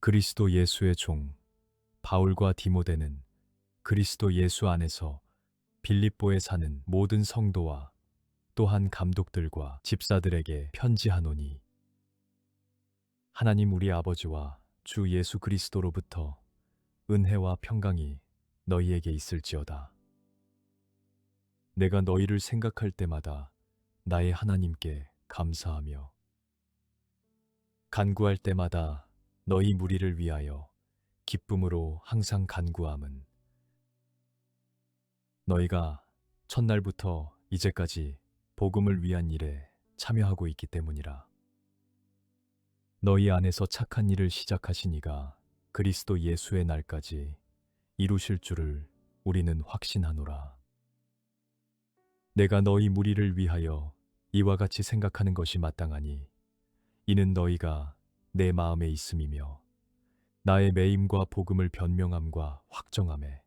그리스도 예수의 종 바울과 디모데는 그리스도 예수 안에서 빌립보에 사는 모든 성도와 또한 감독들과 집사들에게 편지하노니, 하나님 우리 아버지와 주 예수 그리스도로부터 은혜와 평강이 너희에게 있을지어다. 내가 너희를 생각할 때마다 나의 하나님께 감사하며 간구할 때마다 너희 무리를 위하여 기쁨으로 항상 간구함은, 너희가 첫날부터 이제까지 복음을 위한 일에 참여하고 있기 때문이라. 너희 안에서 착한 일을 시작하신 이가 그리스도 예수의 날까지 이루실 줄을 우리는 확신하노라. 내가 너희 무리를 위하여 이와 같이 생각하는 것이 마땅하니, 이는 너희가 내 마음에 있음이며 나의 매임과 복음을 변명함과 확정함에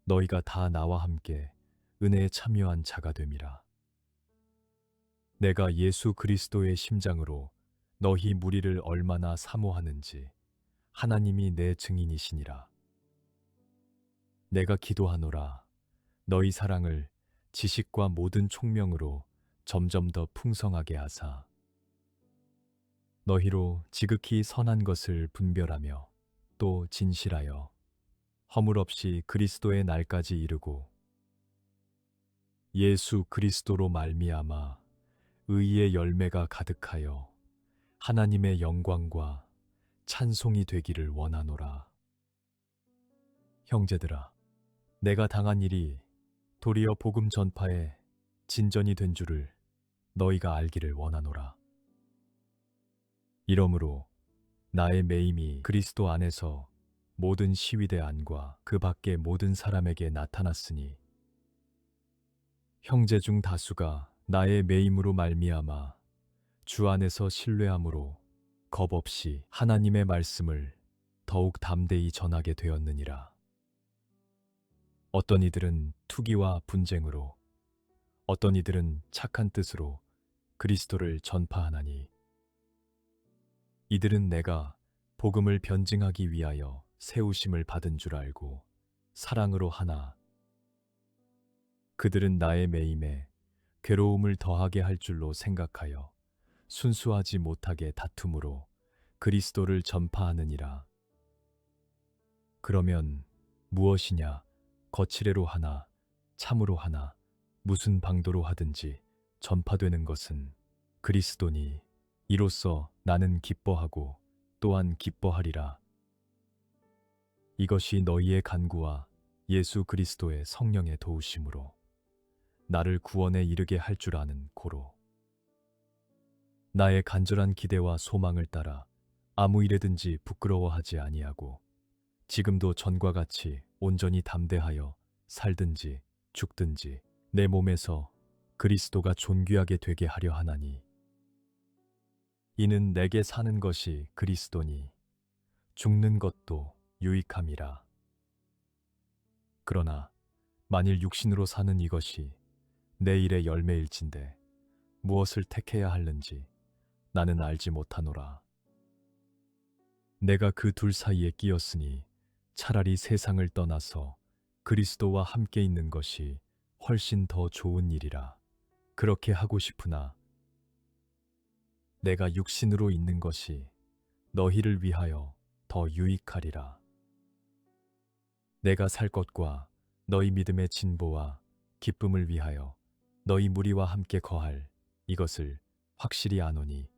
너희가 다 나와 함께 은혜에 참여한 자가 됨이라. 내가 예수 그리스도의 심장으로 너희 무리를 얼마나 사모하는지 하나님이 내 증인이시니라. 내가 기도하노라. 너희 사랑을 지식과 모든 총명으로 점점 더 풍성하게 하사 너희로 지극히 선한 것을 분별하며 또 진실하여 허물 없이 그리스도의 날까지 이르고 예수 그리스도로 말미암아 의의 열매가 가득하여 하나님의 영광과 찬송이 되기를 원하노라. 형제들아, 내가 당한 일이 도리어 복음 전파에 진전이 된 줄을 너희가 알기를 원하노라. 이러므로 나의 매임이 그리스도 안에서 모든 시위대 안과 그 밖의 모든 사람에게 나타났으니, 형제 중 다수가 나의 매임으로 말미암아 주 안에서 신뢰함으로 겁 없이 하나님의 말씀을 더욱 담대히 전하게 되었느니라. 어떤 이들은 투기와 분쟁으로, 어떤 이들은 착한 뜻으로 그리스도를 전파하나니, 이들은 내가 복음을 변증하기 위하여 세우심을 받은 줄 알고 사랑으로 하나, 그들은 나의 매임에 괴로움을 더하게 할 줄로 생각하여 순수하지 못하게 다툼으로 그리스도를 전파하느니라. 그러면 무엇이냐, 거칠애로 하나 참으로 하나 무슨 방도로 하든지 전파되는 것은 그리스도니, 이로써 나는 기뻐하고 또한 기뻐하리라. 이것이 너희의 간구와 예수 그리스도의 성령의 도우심으로 나를 구원에 이르게 할 줄 아는 고로, 나의 간절한 기대와 소망을 따라 아무 일에든지 부끄러워하지 아니하고 지금도 전과 같이 온전히 담대하여 살든지 죽든지 내 몸에서 그리스도가 존귀하게 되게 하려 하나니, 이는 내게 사는 것이 그리스도니 죽는 것도 유익함이라. 그러나 만일 육신으로 사는 이것이 내 일의 열매일진데 무엇을 택해야 하는지 나는 알지 못하노라. 내가 그 둘 사이에 끼었으니 차라리 세상을 떠나서 그리스도와 함께 있는 것이 훨씬 더 좋은 일이라. 그렇게 하고 싶으나 내가 육신으로 있는 것이 너희를 위하여 더 유익하리라. 내가 살 것과 너희 믿음의 진보와 기쁨을 위하여 너희 무리와 함께 거할 이것을 확실히 아노니,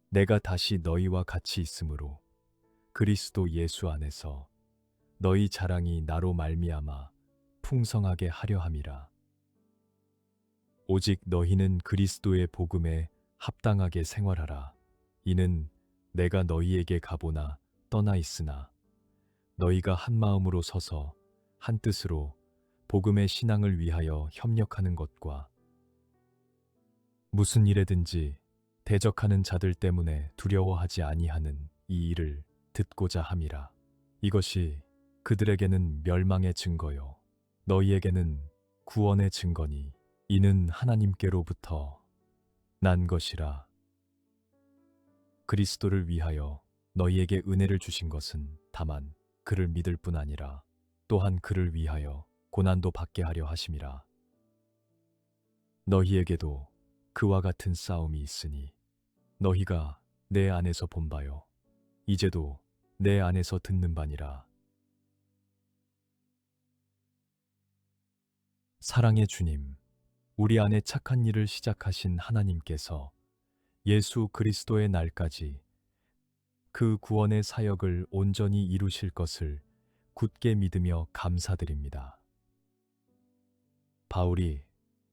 내가 다시 너희와 같이 있으므로 그리스도 예수 안에서 너희 자랑이 나로 말미암아 풍성하게 하려 함이라. 오직 너희는 그리스도의 복음에 합당하게 생활하라. 이는 내가 너희에게 가보나 떠나 있으나 너희가 한 마음으로 서서 한 뜻으로 복음의 신앙을 위하여 협력하는 것과 무슨 일에든지 대적하는 자들 때문에 두려워하지 아니하는 이 일을 듣고자 함이라. 이것이 그들에게는 멸망의 증거요 너희에게는 구원의 증거니, 이는 하나님께로부터 난 것이라. 그리스도를 위하여 너희에게 은혜를 주신 것은 다만 그를 믿을 뿐 아니라 또한 그를 위하여 고난도 받게 하려 하심이라. 너희에게도 그와 같은 싸움이 있으니 너희가 내 안에서 본 바요 이제도 내 안에서 듣는 바니라. 사랑의 주님, 우리 안에 착한 일을 시작하신 하나님께서 예수 그리스도의 날까지 그 구원의 사역을 온전히 이루실 것을 굳게 믿으며 감사드립니다. 바울이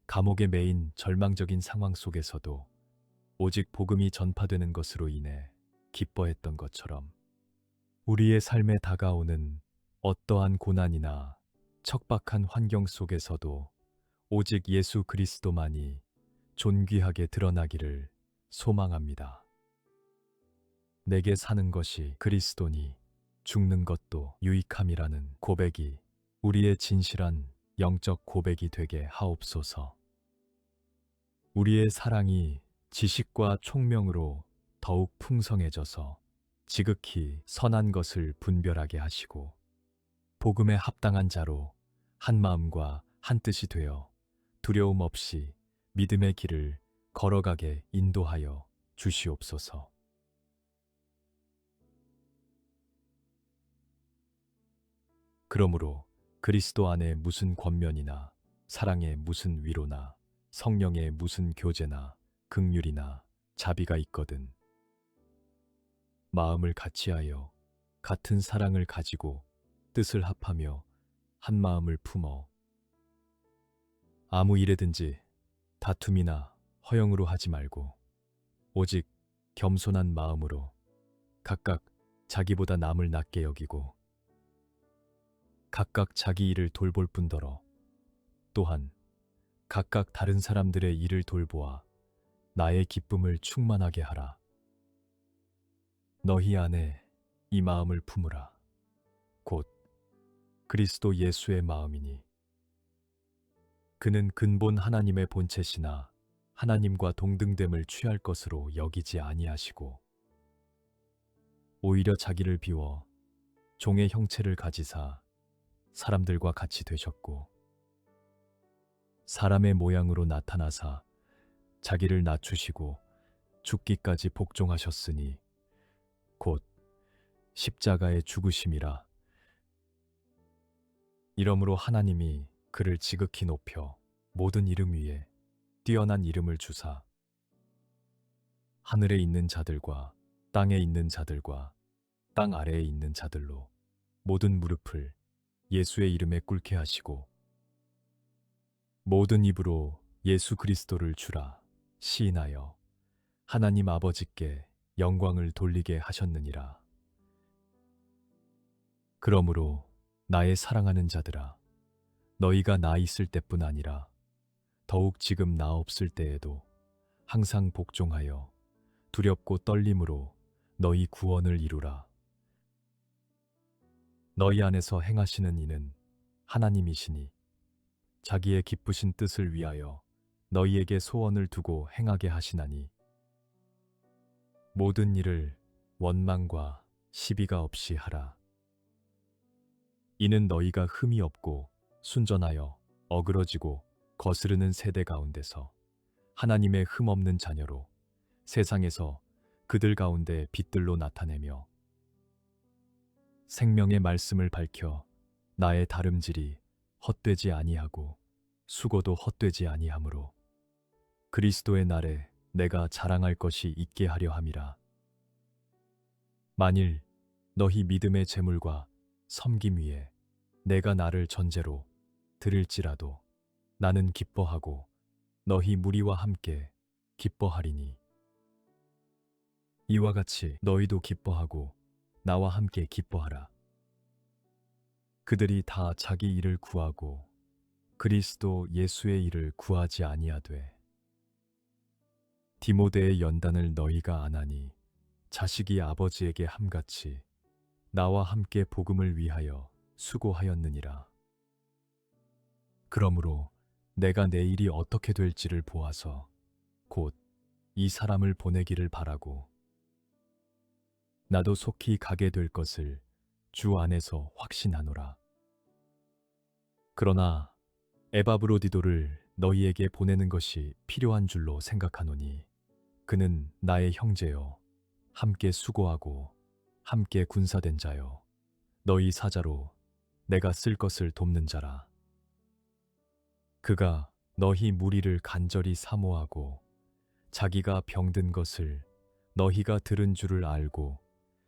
감옥에 매인 절망적인 상황 속에서도 오직 복음이 전파되는 것으로 인해 기뻐했던 것처럼 우리의 삶에 다가오는 어떠한 고난이나 척박한 환경 속에서도 오직 예수 그리스도만이 존귀하게 드러나기를 소망합니다. 내게 사는 것이 그리스도니 죽는 것도 유익함이라는 고백이 우리의 진실한 영적 고백이 되게 하옵소서. 우리의 사랑이 지식과 총명으로 더욱 풍성해져서 지극히 선한 것을 분별하게 하시고 복음에 합당한 자로 한 마음과 한 뜻이 되어 두려움 없이 믿음의 길을 걸어가게 인도하여 주시옵소서. 그러므로 그리스도 안에 무슨 권면이나 사랑에 무슨 위로나 성령의 무슨 교제나 긍휼이나 자비가 있거든 마음을 같이하여 같은 사랑을 가지고 뜻을 합하며 한 마음을 품어 아무 일에든지 다툼이나 허영으로 하지 말고 오직 겸손한 마음으로 각각 자기보다 남을 낮게 여기고 각각 자기 일을 돌볼 뿐더러 또한 각각 다른 사람들의 일을 돌보아 나의 기쁨을 충만하게 하라. 너희 안에 이 마음을 품으라. 곧 그리스도 예수의 마음이니 그는 근본 하나님의 본체시나 하나님과 동등됨을 취할 것으로 여기지 아니하시고 오히려 자기를 비워 종의 형체를 가지사 사람들과 같이 되셨고 사람의 모양으로 나타나사 자기를 낮추시고 죽기까지 복종하셨으니 곧 십자가의 죽으심이라. 이러므로 하나님이 그를 지극히 높여 모든 이름 위에 뛰어난 이름을 주사 하늘에 있는 자들과 땅에 있는 자들과 땅 아래에 있는 자들로 모든 무릎을 예수의 이름에 꿇게 하시고 모든 입으로 예수 그리스도를 주라 시인하여 하나님 아버지께 영광을 돌리게 하셨느니라. 그러므로 나의 사랑하는 자들아 너희가 나 있을 때뿐 아니라 더욱 지금 나 없을 때에도 항상 복종하여 두렵고 떨림으로 너희 구원을 이루라. 너희 안에서 행하시는 이는 하나님이시니 자기의 기쁘신 뜻을 위하여 너희에게 소원을 두고 행하게 하시나니 모든 일을 원망과 시비가 없이 하라. 이는 너희가 흠이 없고 순전하여 어그러지고 거스르는 세대 가운데서 하나님의 흠 없는 자녀로 세상에서 그들 가운데 빛들로 나타내며 생명의 말씀을 밝혀 나의 다름질이 헛되지 아니하고 수고도 헛되지 아니하므로 그리스도의 날에 내가 자랑할 것이 있게 하려 함이라. 만일 너희 믿음의 재물과 섬김 위에 내가 나를 전제로 드릴지라도 나는 기뻐하고 너희 무리와 함께 기뻐하리니 이와 같이 너희도 기뻐하고 나와 함께 기뻐하라. 그들이 다 자기 일을 구하고 그리스도 예수의 일을 구하지 아니하되 디모데의 연단을 너희가 안하니 자식이 아버지에게 함같이 나와 함께 복음을 위하여 수고하였느니라. 그러므로 내가 내 일이 어떻게 될지를 보아서 곧 이 사람을 보내기를 바라고 나도 속히 가게 될 것을 주 안에서 확신하노라. 그러나 에바브로디도를 너희에게 보내는 것이 필요한 줄로 생각하노니 그는 나의 형제요 함께 수고하고 함께 군사된 자요 너희 사자로 내가 쓸 것을 돕는 자라. 그가 너희 무리를 간절히 사모하고 자기가 병든 것을 너희가 들은 줄을 알고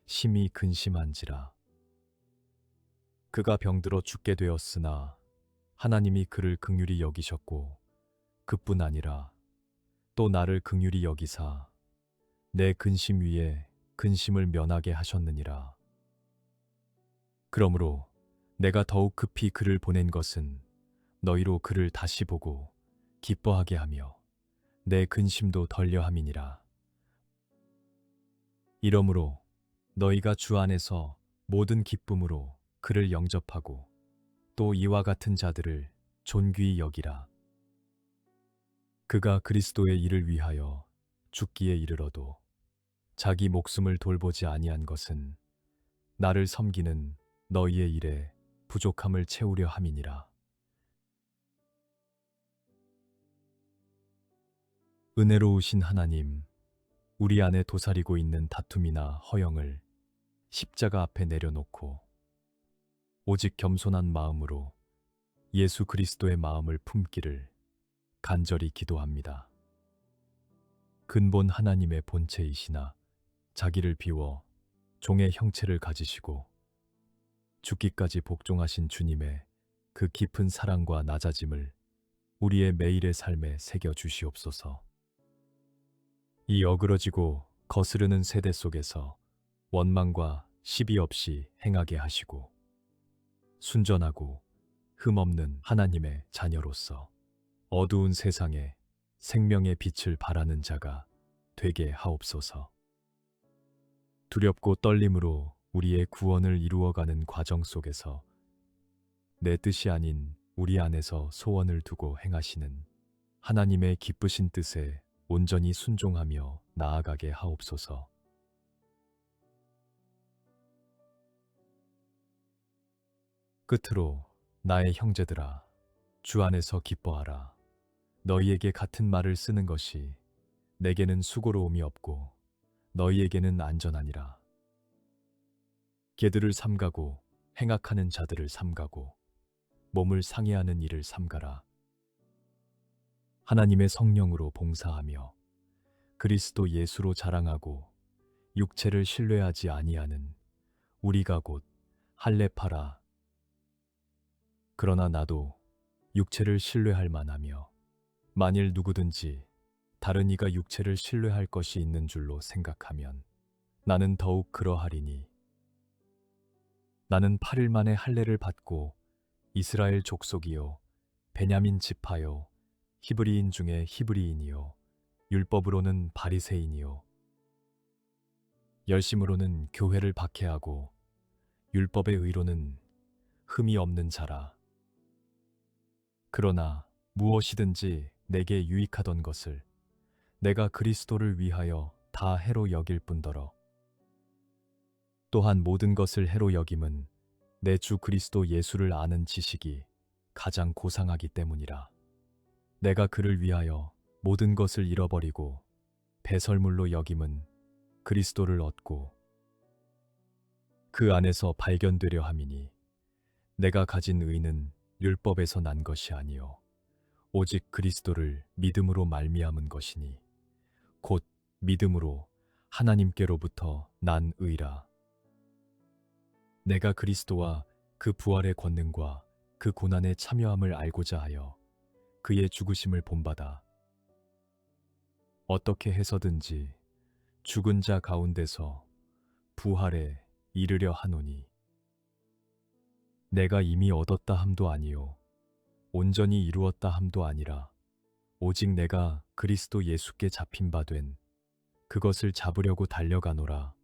심히 근심한지라. 그가 병들어 죽게 되었으나 하나님이 그를 긍휼히 여기셨고 그뿐 아니라 또 나를 긍휼히 여기사 내 근심 위에 근심을 면하게 하셨느니라. 그러므로 내가 더욱 급히 그를 보낸 것은 너희로 그를 다시 보고 기뻐하게 하며 내 근심도 덜려 함이니라. 이러므로 너희가 주 안에서 모든 기쁨으로 그를 영접하고 또 이와 같은 자들을 존귀히 여기라. 그가 그리스도의 일을 위하여 죽기에 이르러도 자기 목숨을 돌보지 아니한 것은 나를 섬기는 너희의 일에 부족함을 채우려 함이니라. 은혜로우신 하나님, 우리 안에 도사리고 있는 다툼이나 허영을 십자가 앞에 내려놓고 오직 겸손한 마음으로 예수 그리스도의 마음을 품기를 간절히 기도합니다. 근본 하나님의 본체이시나 자기를 비워 종의 형체를 가지시고 죽기까지 복종하신 주님의 그 깊은 사랑과 낮아짐을 우리의 매일의 삶에 새겨 주시옵소서. 이 어그러지고 거스르는 세대 속에서 원망과 시비 없이 행하게 하시고 순전하고 흠없는 하나님의 자녀로서 어두운 세상에 생명의 빛을 발하는 자가 되게 하옵소서. 두렵고 떨림으로 우리의 구원을 이루어가는 과정 속에서 내 뜻이 아닌 우리 안에서 소원을 두고 행하시는 하나님의 기쁘신 뜻에 온전히 순종하며 나아가게 하옵소서. 끝으로 나의 형제들아, 주 안에서 기뻐하라. 너희에게 같은 말을 쓰는 것이 내게는 수고로움이 없고 너희에게는 안전하니라. 개들을 삼가고 행악하는 자들을 삼가고 몸을 상해하는 일을 삼가라. 하나님의 성령으로 봉사하며 그리스도 예수로 자랑하고 육체를 신뢰하지 아니하는 우리가 곧 할례파라. 그러나 나도 육체를 신뢰할 만하며 만일 누구든지 다른 이가 육체를 신뢰할 것이 있는 줄로 생각하면 나는 더욱 그러하리니 나는 8일 만에 할례를 받고 이스라엘 족속이요 베냐민 지파요 히브리인 중에 히브리인이요 율법으로는 바리새인이요 열심으로는 교회를 박해하고 율법의 의로는 흠이 없는 자라. 그러나 무엇이든지 내게 유익하던 것을 내가 그리스도를 위하여 다 해로 여길 뿐더러 또한 모든 것을 해로 여김은 내 주 그리스도 예수를 아는 지식이 가장 고상하기 때문이라. 내가 그를 위하여 모든 것을 잃어버리고 배설물로 여김은 그리스도를 얻고 그 안에서 발견되려 함이니 내가 가진 의는 율법에서 난 것이 아니요 오직 그리스도를 믿음으로 말미암은 것이니 곧 믿음으로 하나님께로부터 난 의라. 내가 그리스도와 그 부활의 권능과 그 고난에 참여함을 알고자 하여 그의 죽으심을 본받아 어떻게 해서든지 죽은 자 가운데서 부활에 이르려 하노니 내가 이미 얻었다 함도 아니요 온전히 이루었다 함도 아니라 오직 내가 그리스도 예수께 잡힌 바 된 그것을 잡으려고 달려가노라.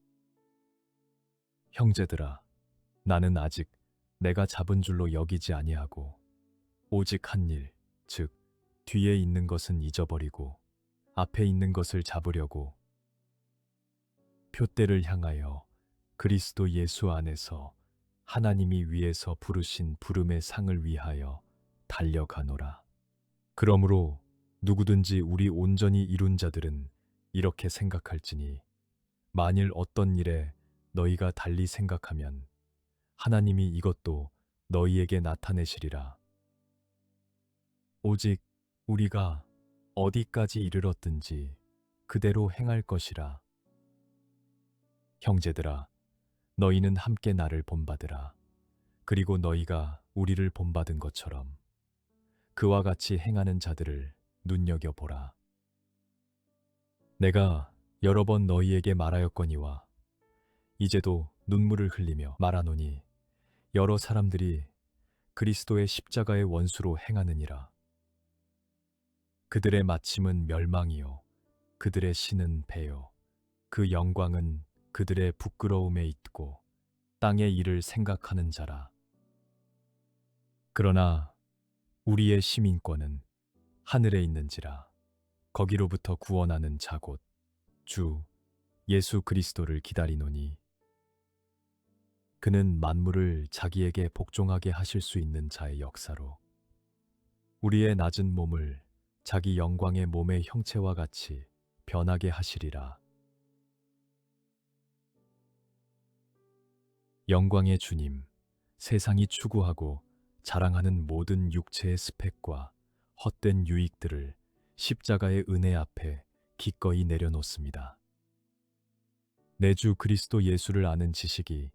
형제들아, 나는 아직 내가 잡은 줄로 여기지 아니하고 오직 한 일, 즉 뒤에 있는 것은 잊어버리고 앞에 있는 것을 잡으려고 표대를 향하여 그리스도 예수 안에서 하나님이 위에서 부르신 부름의 상을 위하여 달려가노라. 그러므로 누구든지 우리 온전히 이룬 자들은 이렇게 생각할지니 만일 어떤 일에 너희가 달리 생각하면 하나님이 이것도 너희에게 나타내시리라. 오직 우리가 어디까지 이르렀든지 그대로 행할 것이라. 형제들아, 너희는 함께 나를 본받으라. 그리고 너희가 우리를 본받은 것처럼 그와 같이 행하는 자들을 눈여겨보라. 내가 여러 번 너희에게 말하였거니와 이제도 눈물을 흘리며 말하노니 여러 사람들이 그리스도의 십자가의 원수로 행하느니라. 그들의 마침은 멸망이요 그들의 신은 배요 그 영광은 그들의 부끄러움에 있고 땅의 일을 생각하는 자라. 그러나 우리의 시민권은 하늘에 있는지라. 거기로부터 구원하는 자 곧 주 예수 그리스도를 기다리노니 그는 만물을 자기에게 복종하게 하실 수 있는 자의 역사로 우리의 낮은 몸을 자기 영광의 몸의 형체와 같이 변하게 하시리라. 영광의 주님, 세상이 추구하고 자랑하는 모든 육체의 스펙과 헛된 유익들을 십자가의 은혜 앞에 기꺼이 내려놓습니다. 내 주 그리스도 예수를 아는 지식이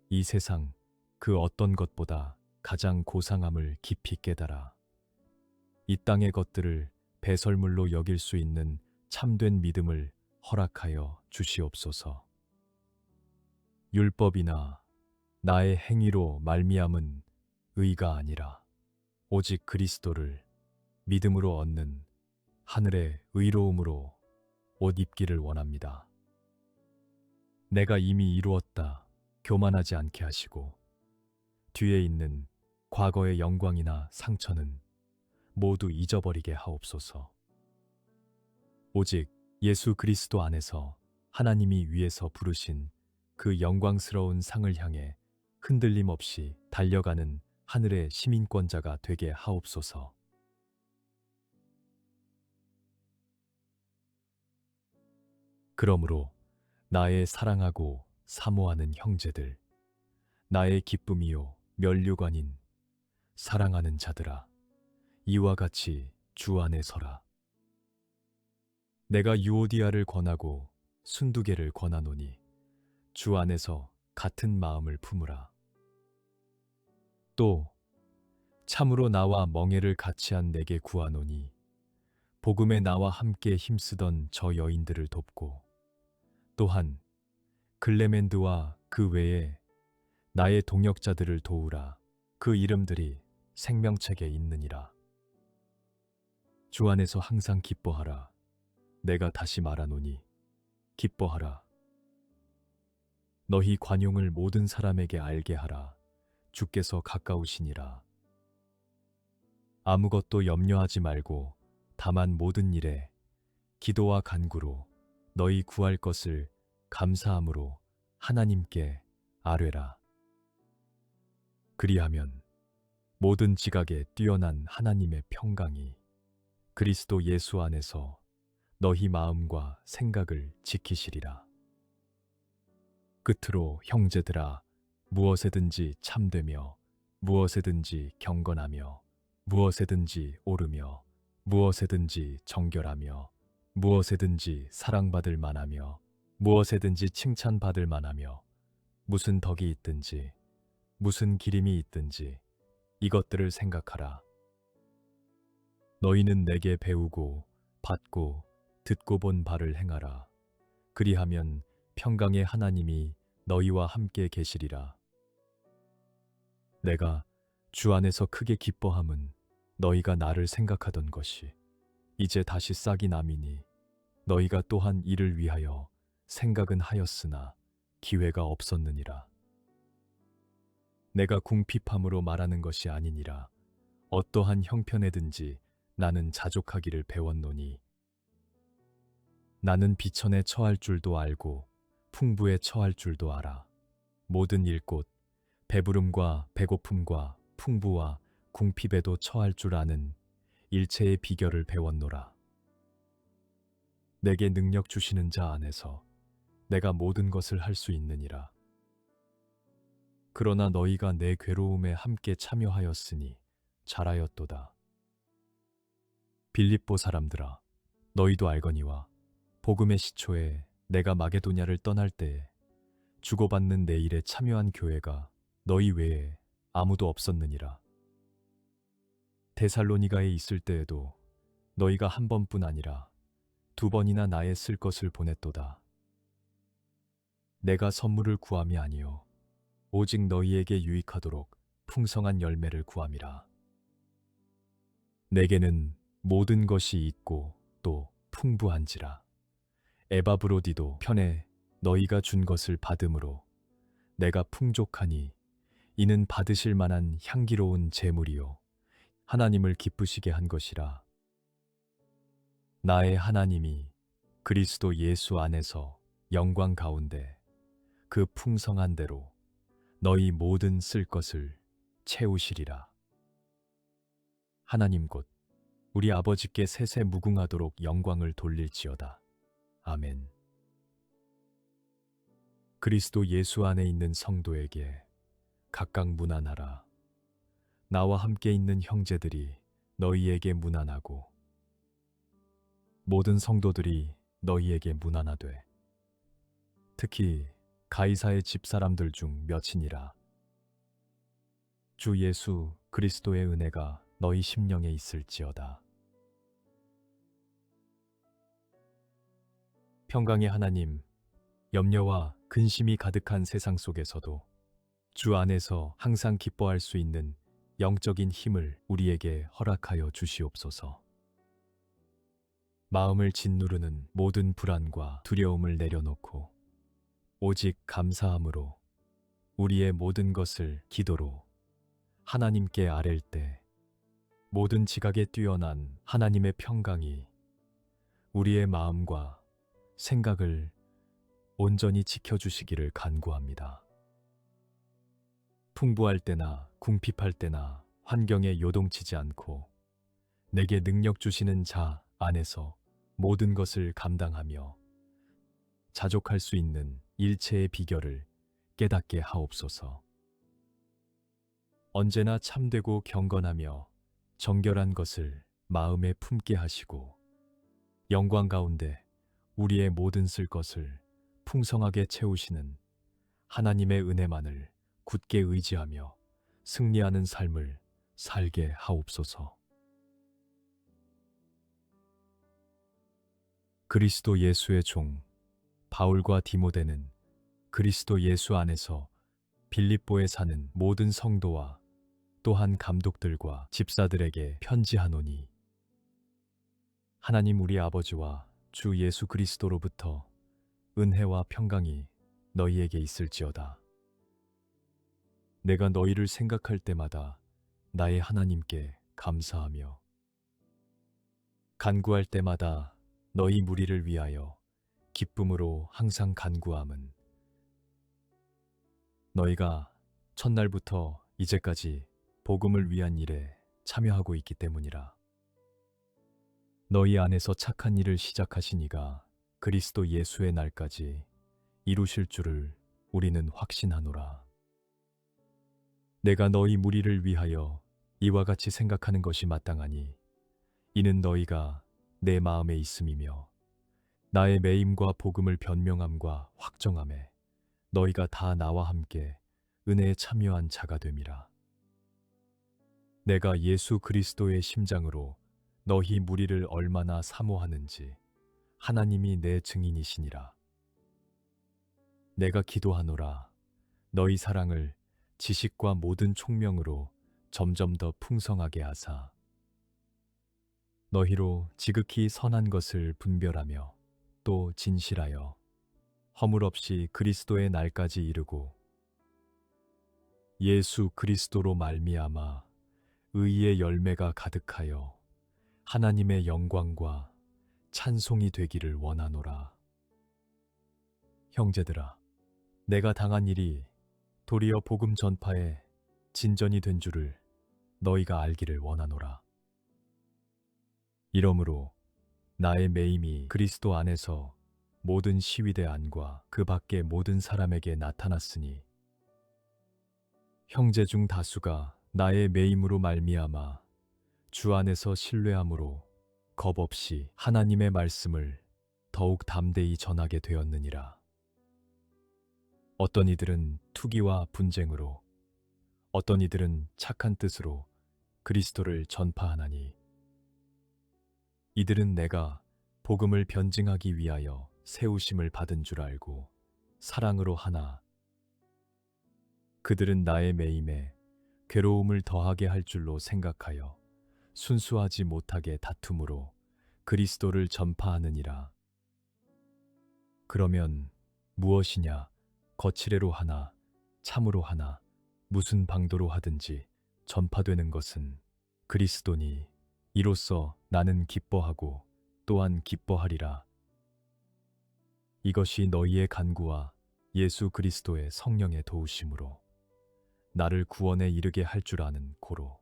이 세상 그 어떤 것보다 가장 고상함을 깊이 깨달아 이 땅의 것들을 배설물로 여길 수 있는 참된 믿음을 허락하여 주시옵소서. 율법이나 나의 행위로 말미암은 의가 아니라 오직 그리스도를 믿음으로 얻는 하늘의 의로움으로 옷 입기를 원합니다. 내가 이미 이루었다 교만하지 않게 하시고 뒤에 있는 과거의 영광이나 상처는 모두 잊어버리게 하옵소서. 오직 예수 그리스도 안에서 하나님이 위에서 부르신 그 영광스러운 상을 향해 흔들림 없이 달려가는 하늘의 시민권자가 되게 하옵소서. 그러므로 나의 사랑하고 사모하는 형제들, 나의 기쁨이요 면류관인 사랑하는 자들아, 이와 같이 주 안에 서라. 내가 유오디아를 권하고 순두개를 권하노니 주 안에서 같은 마음을 품으라. 또 참으로 나와 멍에를 같이 한 내게 구하노니 복음에 나와 함께 힘쓰던 저 여인들을 돕고 또한 글레멘드와 그 외에 나의 동역자들을 도우라. 그 이름들이 생명책에 있느니라. 주 안에서 항상 기뻐하라. 내가 다시 말하노니 기뻐하라. 너희 관용을 모든 사람에게 알게 하라. 주께서 가까우시니라. 아무것도 염려하지 말고 다만 모든 일에 기도와 간구로 너희 구할 것을 감사함으로 하나님께 아뢰라. 그리하면 모든 지각에 뛰어난 하나님의 평강이 그리스도 예수 안에서 너희 마음과 생각을 지키시리라. 끝으로 형제들아, 무엇에든지 참되며 무엇에든지 경건하며 무엇에든지 옳으며 무엇에든지 정결하며 무엇에든지 사랑받을 만하며 무엇에든지 칭찬받을 만하며 무슨 덕이 있든지 무슨 기림이 있든지 이것들을 생각하라. 너희는 내게 배우고 받고 듣고 본 바를 행하라. 그리하면 평강의 하나님이 너희와 함께 계시리라. 내가 주 안에서 크게 기뻐함은 너희가 나를 생각하던 것이 이제 다시 싹이 남이니 너희가 또한 이를 위하여 생각은 하였으나 기회가 없었느니라. 내가 궁핍함으로 말하는 것이 아니니라. 어떠한 형편에든지 나는 자족하기를 배웠노니 나는 비천에 처할 줄도 알고 풍부에 처할 줄도 알아. 모든 일꽃, 배부름과 배고픔과 풍부와 궁핍에도 처할 줄 아는 일체의 비결을 배웠노라. 내게 능력 주시는 자 안에서 내가 모든 것을 할 수 있느니라. 그러나 너희가 내 괴로움에 함께 참여하였으니 잘하였도다. 빌립보 사람들아, 너희도 알거니와 복음의 시초에 내가 마게도냐를 떠날 때에 주고받는 내 일에 참여한 교회가 너희 외에 아무도 없었느니라. 데살로니가에 있을 때에도 너희가 한 번뿐 아니라 두 번이나 나의 쓸 것을 보냈도다. 내가 선물을 구함이 아니요 오직 너희에게 유익하도록 풍성한 열매를 구함이라. 내게는 모든 것이 있고 또 풍부한지라. 에바브로디도 편에 너희가 준 것을 받음으로 내가 풍족하니 이는 받으실 만한 향기로운 제물이요 하나님을 기쁘시게 한 것이라. 나의 하나님이 그리스도 예수 안에서 영광 가운데 그 풍성한 대로 너희 모든 쓸 것을 채우시리라. 하나님 곧 우리 아버지께 세세 무궁하도록 영광을 돌릴지어다. 아멘. 그리스도 예수 안에 있는 성도에게 각각 문안하라. 나와 함께 있는 형제들이 너희에게 문안하고 모든 성도들이 너희에게 문안하되 특히 가이사의 집사람들 중 몇이니라. 주 예수 그리스도의 은혜가 너희 심령에 있을지어다. 평강의 하나님, 염려와 근심이 가득한 세상 속에서도 주 안에서 항상 기뻐할 수 있는 영적인 힘을 우리에게 허락하여 주시옵소서. 마음을 짓누르는 모든 불안과 두려움을 내려놓고 오직 감사함으로 우리의 모든 것을 기도로 하나님께 아랠 때 모든 지각에 뛰어난 하나님의 평강이 우리의 마음과 생각을 온전히 지켜주시기를 간구합니다. 풍부할 때나 궁핍할 때나 환경에 요동치지 않고 내게 능력 주시는 자 안에서 모든 것을 감당하며 자족할 수 있는 일체의 비결을 깨닫게 하옵소서. 언제나 참되고 경건하며 정결한 것을 마음에 품게 하시고 영광 가운데 우리의 모든 쓸 것을 풍성하게 채우시는 하나님의 은혜만을 굳게 의지하며 승리하는 삶을 살게 하옵소서. 그리스도 예수의 종 바울과 디모데는 그리스도 예수 안에서 빌립보에 사는 모든 성도와 또한 감독들과 집사들에게 편지하노니 하나님 우리 아버지와 주 예수 그리스도로부터 은혜와 평강이 너희에게 있을지어다. 내가 너희를 생각할 때마다 나의 하나님께 감사하며 간구할 때마다 너희 무리를 위하여 기쁨으로 항상 간구함은 너희가 첫날부터 이제까지 복음을 위한 일에 참여하고 있기 때문이라. 너희 안에서 착한 일을 시작하신 이가 그리스도 예수의 날까지 이루실 줄을 우리는 확신하노라. 내가 너희 무리를 위하여 이와 같이 생각하는 것이 마땅하니 이는 너희가 내 마음에 있음이며 나의 매임과 복음을 변명함과 확정함에 너희가 다 나와 함께 은혜에 참여한 자가 됨이라. 내가 예수 그리스도의 심장으로 너희 무리를 얼마나 사모하는지 하나님이 내 증인이시니라. 내가 기도하노라. 너희 사랑을 지식과 모든 총명으로 점점 더 풍성하게 하사 너희로 지극히 선한 것을 분별하며 또 진실하여 허물 없이 그리스도의 날까지 이르고 예수 그리스도로 말미암아 의의 열매가 가득하여 하나님의 영광과 찬송이 되기를 원하노라. 형제들아, 내가 당한 일이 도리어 복음 전파에 진전이 된 줄을 너희가 알기를 원하노라. 이러므로 나의 매임이 그리스도 안에서 모든 시위대 안과 그 밖의 모든 사람에게 나타났으니 형제 중 다수가 나의 매임으로 말미암아 주 안에서 신뢰함으로 겁 없이 하나님의 말씀을 더욱 담대히 전하게 되었느니라. 어떤 이들은 투기와 분쟁으로, 어떤 이들은 착한 뜻으로 그리스도를 전파하나니, 이들은 내가 복음을 변증하기 위하여 세우심을 받은 줄 알고 사랑으로 하나, 그들은 나의 매임에 괴로움을 더하게 할 줄로 생각하여 순수하지 못하게 다툼으로 그리스도를 전파하느니라. 그러면 무엇이냐, 거칠애로 하나, 참으로 하나, 무슨 방도로 하든지 전파되는 것은 그리스도니, 이로써 나는 기뻐하고 또한 기뻐하리라. 이것이 너희의 간구와 예수 그리스도의 성령의 도우심으로 나를 구원에 이르게 할 줄 아는 고로,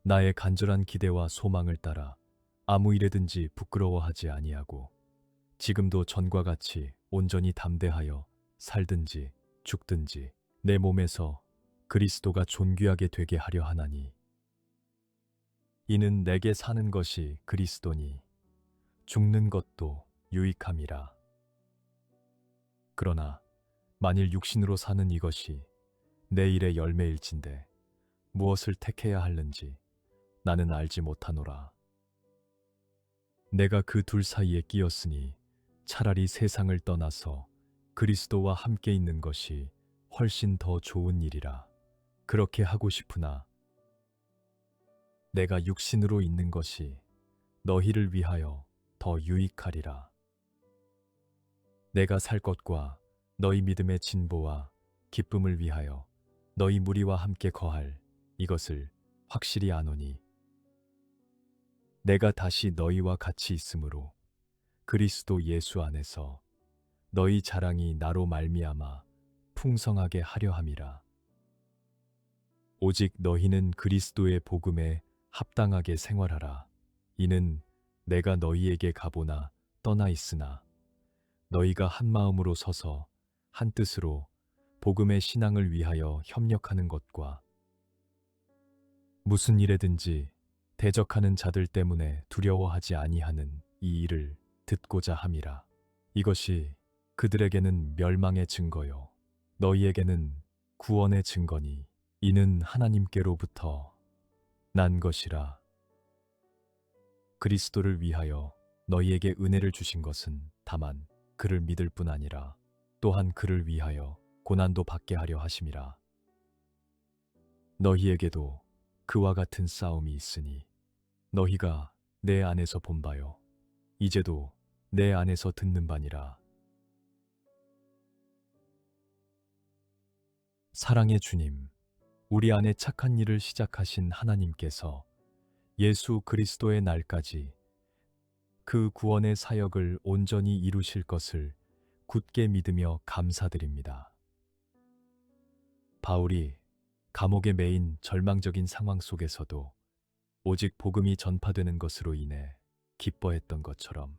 나의 간절한 기대와 소망을 따라 아무 일에든지 부끄러워하지 아니하고 지금도 전과 같이 온전히 담대하여 살든지 죽든지 내 몸에서 그리스도가 존귀하게 되게 하려 하나니, 이는 내게 사는 것이 그리스도니 죽는 것도 유익함이라. 그러나 만일 육신으로 사는 이것이 내 일의 열매일진데 무엇을 택해야 하는지 나는 알지 못하노라. 내가 그 둘 사이에 끼었으니 차라리 세상을 떠나서 그리스도와 함께 있는 것이 훨씬 더 좋은 일이라. 그렇게 하고 싶으나 내가 육신으로 있는 것이 너희를 위하여 더 유익하리라. 내가 살 것과 너희 믿음의 진보와 기쁨을 위하여 너희 무리와 함께 거할 이것을 확실히 아노니, 내가 다시 너희와 같이 있으므로 그리스도 예수 안에서 너희 자랑이 나로 말미암아 풍성하게 하려 함이라. 오직 너희는 그리스도의 복음에 합당하게 생활하라. 이는 내가 너희에게 가보나 떠나 있으나 너희가 한 마음으로 서서 한 뜻으로 복음의 신앙을 위하여 협력하는 것과 무슨 일에든지 대적하는 자들 때문에 두려워하지 아니하는 이 일을 듣고자 함이라. 이것이 그들에게는 멸망의 증거요 너희에게는 구원의 증거니, 이는 하나님께로부터 난 것이라. 그리스도를 위하여 너희에게 은혜를 주신 것은 다만 그를 믿을 뿐 아니라 또한 그를 위하여 고난도 받게 하려 하심이라. 너희에게도 그와 같은 싸움이 있으니 너희가 내 안에서 본 바요 이제도 내 안에서 듣는 바니라. 사랑의 주님, 우리 안에 착한 일을 시작하신 하나님께서 예수 그리스도의 날까지 그 구원의 사역을 온전히 이루실 것을 굳게 믿으며 감사드립니다. 바울이 감옥에 매인 절망적인 상황 속에서도 오직 복음이 전파되는 것으로 인해 기뻐했던 것처럼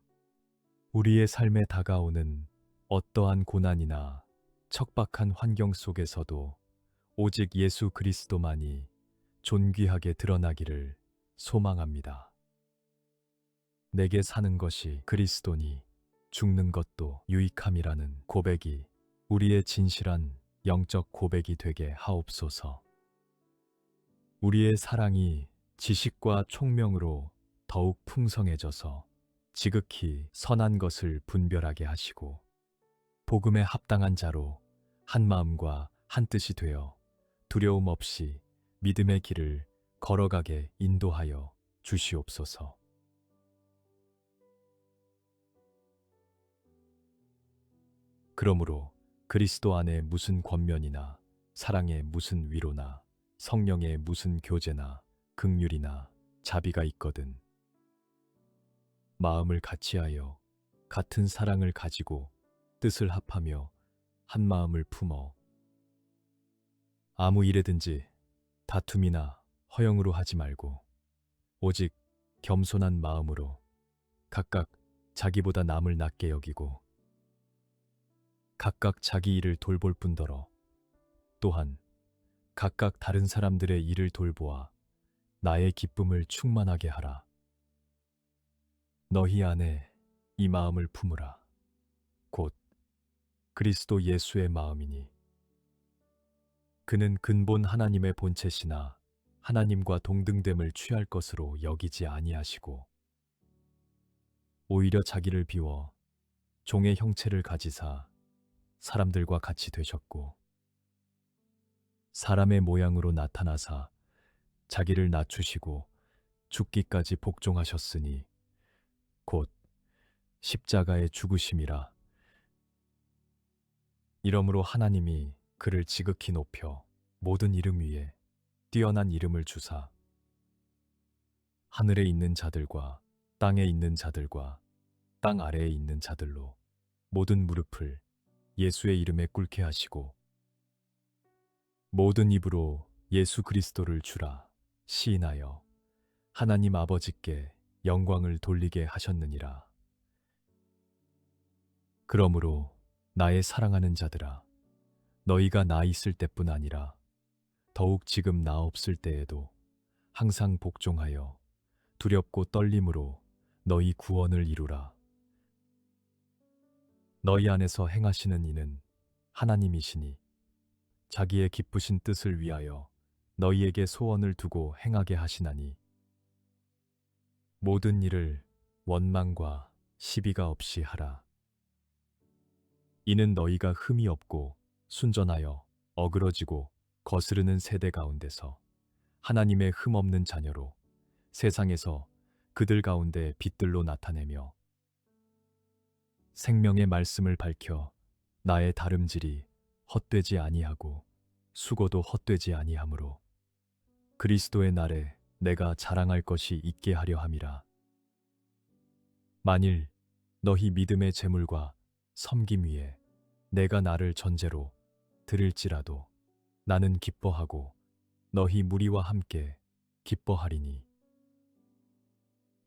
우리의 삶에 다가오는 어떠한 고난이나 척박한 환경 속에서도 오직 예수 그리스도만이 존귀하게 드러나기를 소망합니다. 내게 사는 것이 그리스도니 죽는 것도 유익함이라는 고백이 우리의 진실한 영적 고백이 되게 하옵소서. 우리의 사랑이 지식과 총명으로 더욱 풍성해져서 지극히 선한 것을 분별하게 하시고 복음에 합당한 자로 한 마음과 한 뜻이 되어 두려움 없이 믿음의 길을 걸어가게 인도하여 주시옵소서. 그러므로 그리스도 안에 무슨 권면이나 사랑의 무슨 위로나 성령의 무슨 교제나 긍휼이나 자비가 있거든 마음을 같이하여 같은 사랑을 가지고 뜻을 합하며 한 마음을 품어 아무 일에든지 다툼이나 허영으로 하지 말고 오직 겸손한 마음으로 각각 자기보다 남을 낮게 여기고 각각 자기 일을 돌볼 뿐더러 또한 각각 다른 사람들의 일을 돌보아 나의 기쁨을 충만하게 하라. 너희 안에 이 마음을 품으라. 곧 그리스도 예수의 마음이니 그는 근본 하나님의 본체시나 하나님과 동등됨을 취할 것으로 여기지 아니하시고 오히려 자기를 비워 종의 형체를 가지사 사람들과 같이 되셨고 사람의 모양으로 나타나사 자기를 낮추시고 죽기까지 복종하셨으니 곧 십자가의 죽으심이라. 이러므로 하나님이 그를 지극히 높여 모든 이름 위에 뛰어난 이름을 주사 하늘에 있는 자들과 땅에 있는 자들과 땅 아래에 있는 자들로 모든 무릎을 예수의 이름에 꿇게 하시고 모든 입으로 예수 그리스도를 주라 시인하여 하나님 아버지께 영광을 돌리게 하셨느니라. 그러므로 나의 사랑하는 자들아, 너희가 나 있을 때뿐 아니라 더욱 지금 나 없을 때에도 항상 복종하여 두렵고 떨림으로 너희 구원을 이루라. 너희 안에서 행하시는 이는 하나님이시니 자기의 기쁘신 뜻을 위하여 너희에게 소원을 두고 행하게 하시나니 모든 일을 원망과 시비가 없이 하라. 이는 너희가 흠이 없고 순전하여 어그러지고 거스르는 세대 가운데서 하나님의 흠 없는 자녀로 세상에서 그들 가운데 빛들로 나타내며 생명의 말씀을 밝혀 나의 다름질이 헛되지 아니하고 수고도 헛되지 아니하므로 그리스도의 날에 내가 자랑할 것이 있게 하려 함이라. 만일 너희 믿음의 재물과 섬김 위에 내가 나를 전제로 드릴지라도 나는 기뻐하고 너희 무리와 함께 기뻐하리니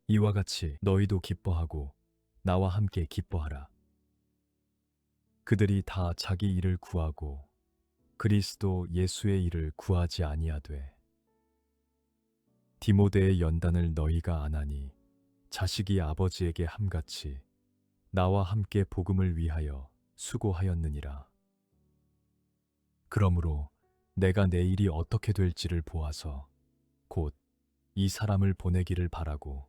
이와 같이 너희도 기뻐하고 나와 함께 기뻐하라. 그들이 다 자기 일을 구하고 그리스도 예수의 일을 구하지 아니하되 디모데의 연단을 너희가 안하니 자식이 아버지에게 함같이 나와 함께 복음을 위하여 수고하였느니라. 그러므로 내가 내 일이 어떻게 될지를 보아서 곧 이 사람을 보내기를 바라고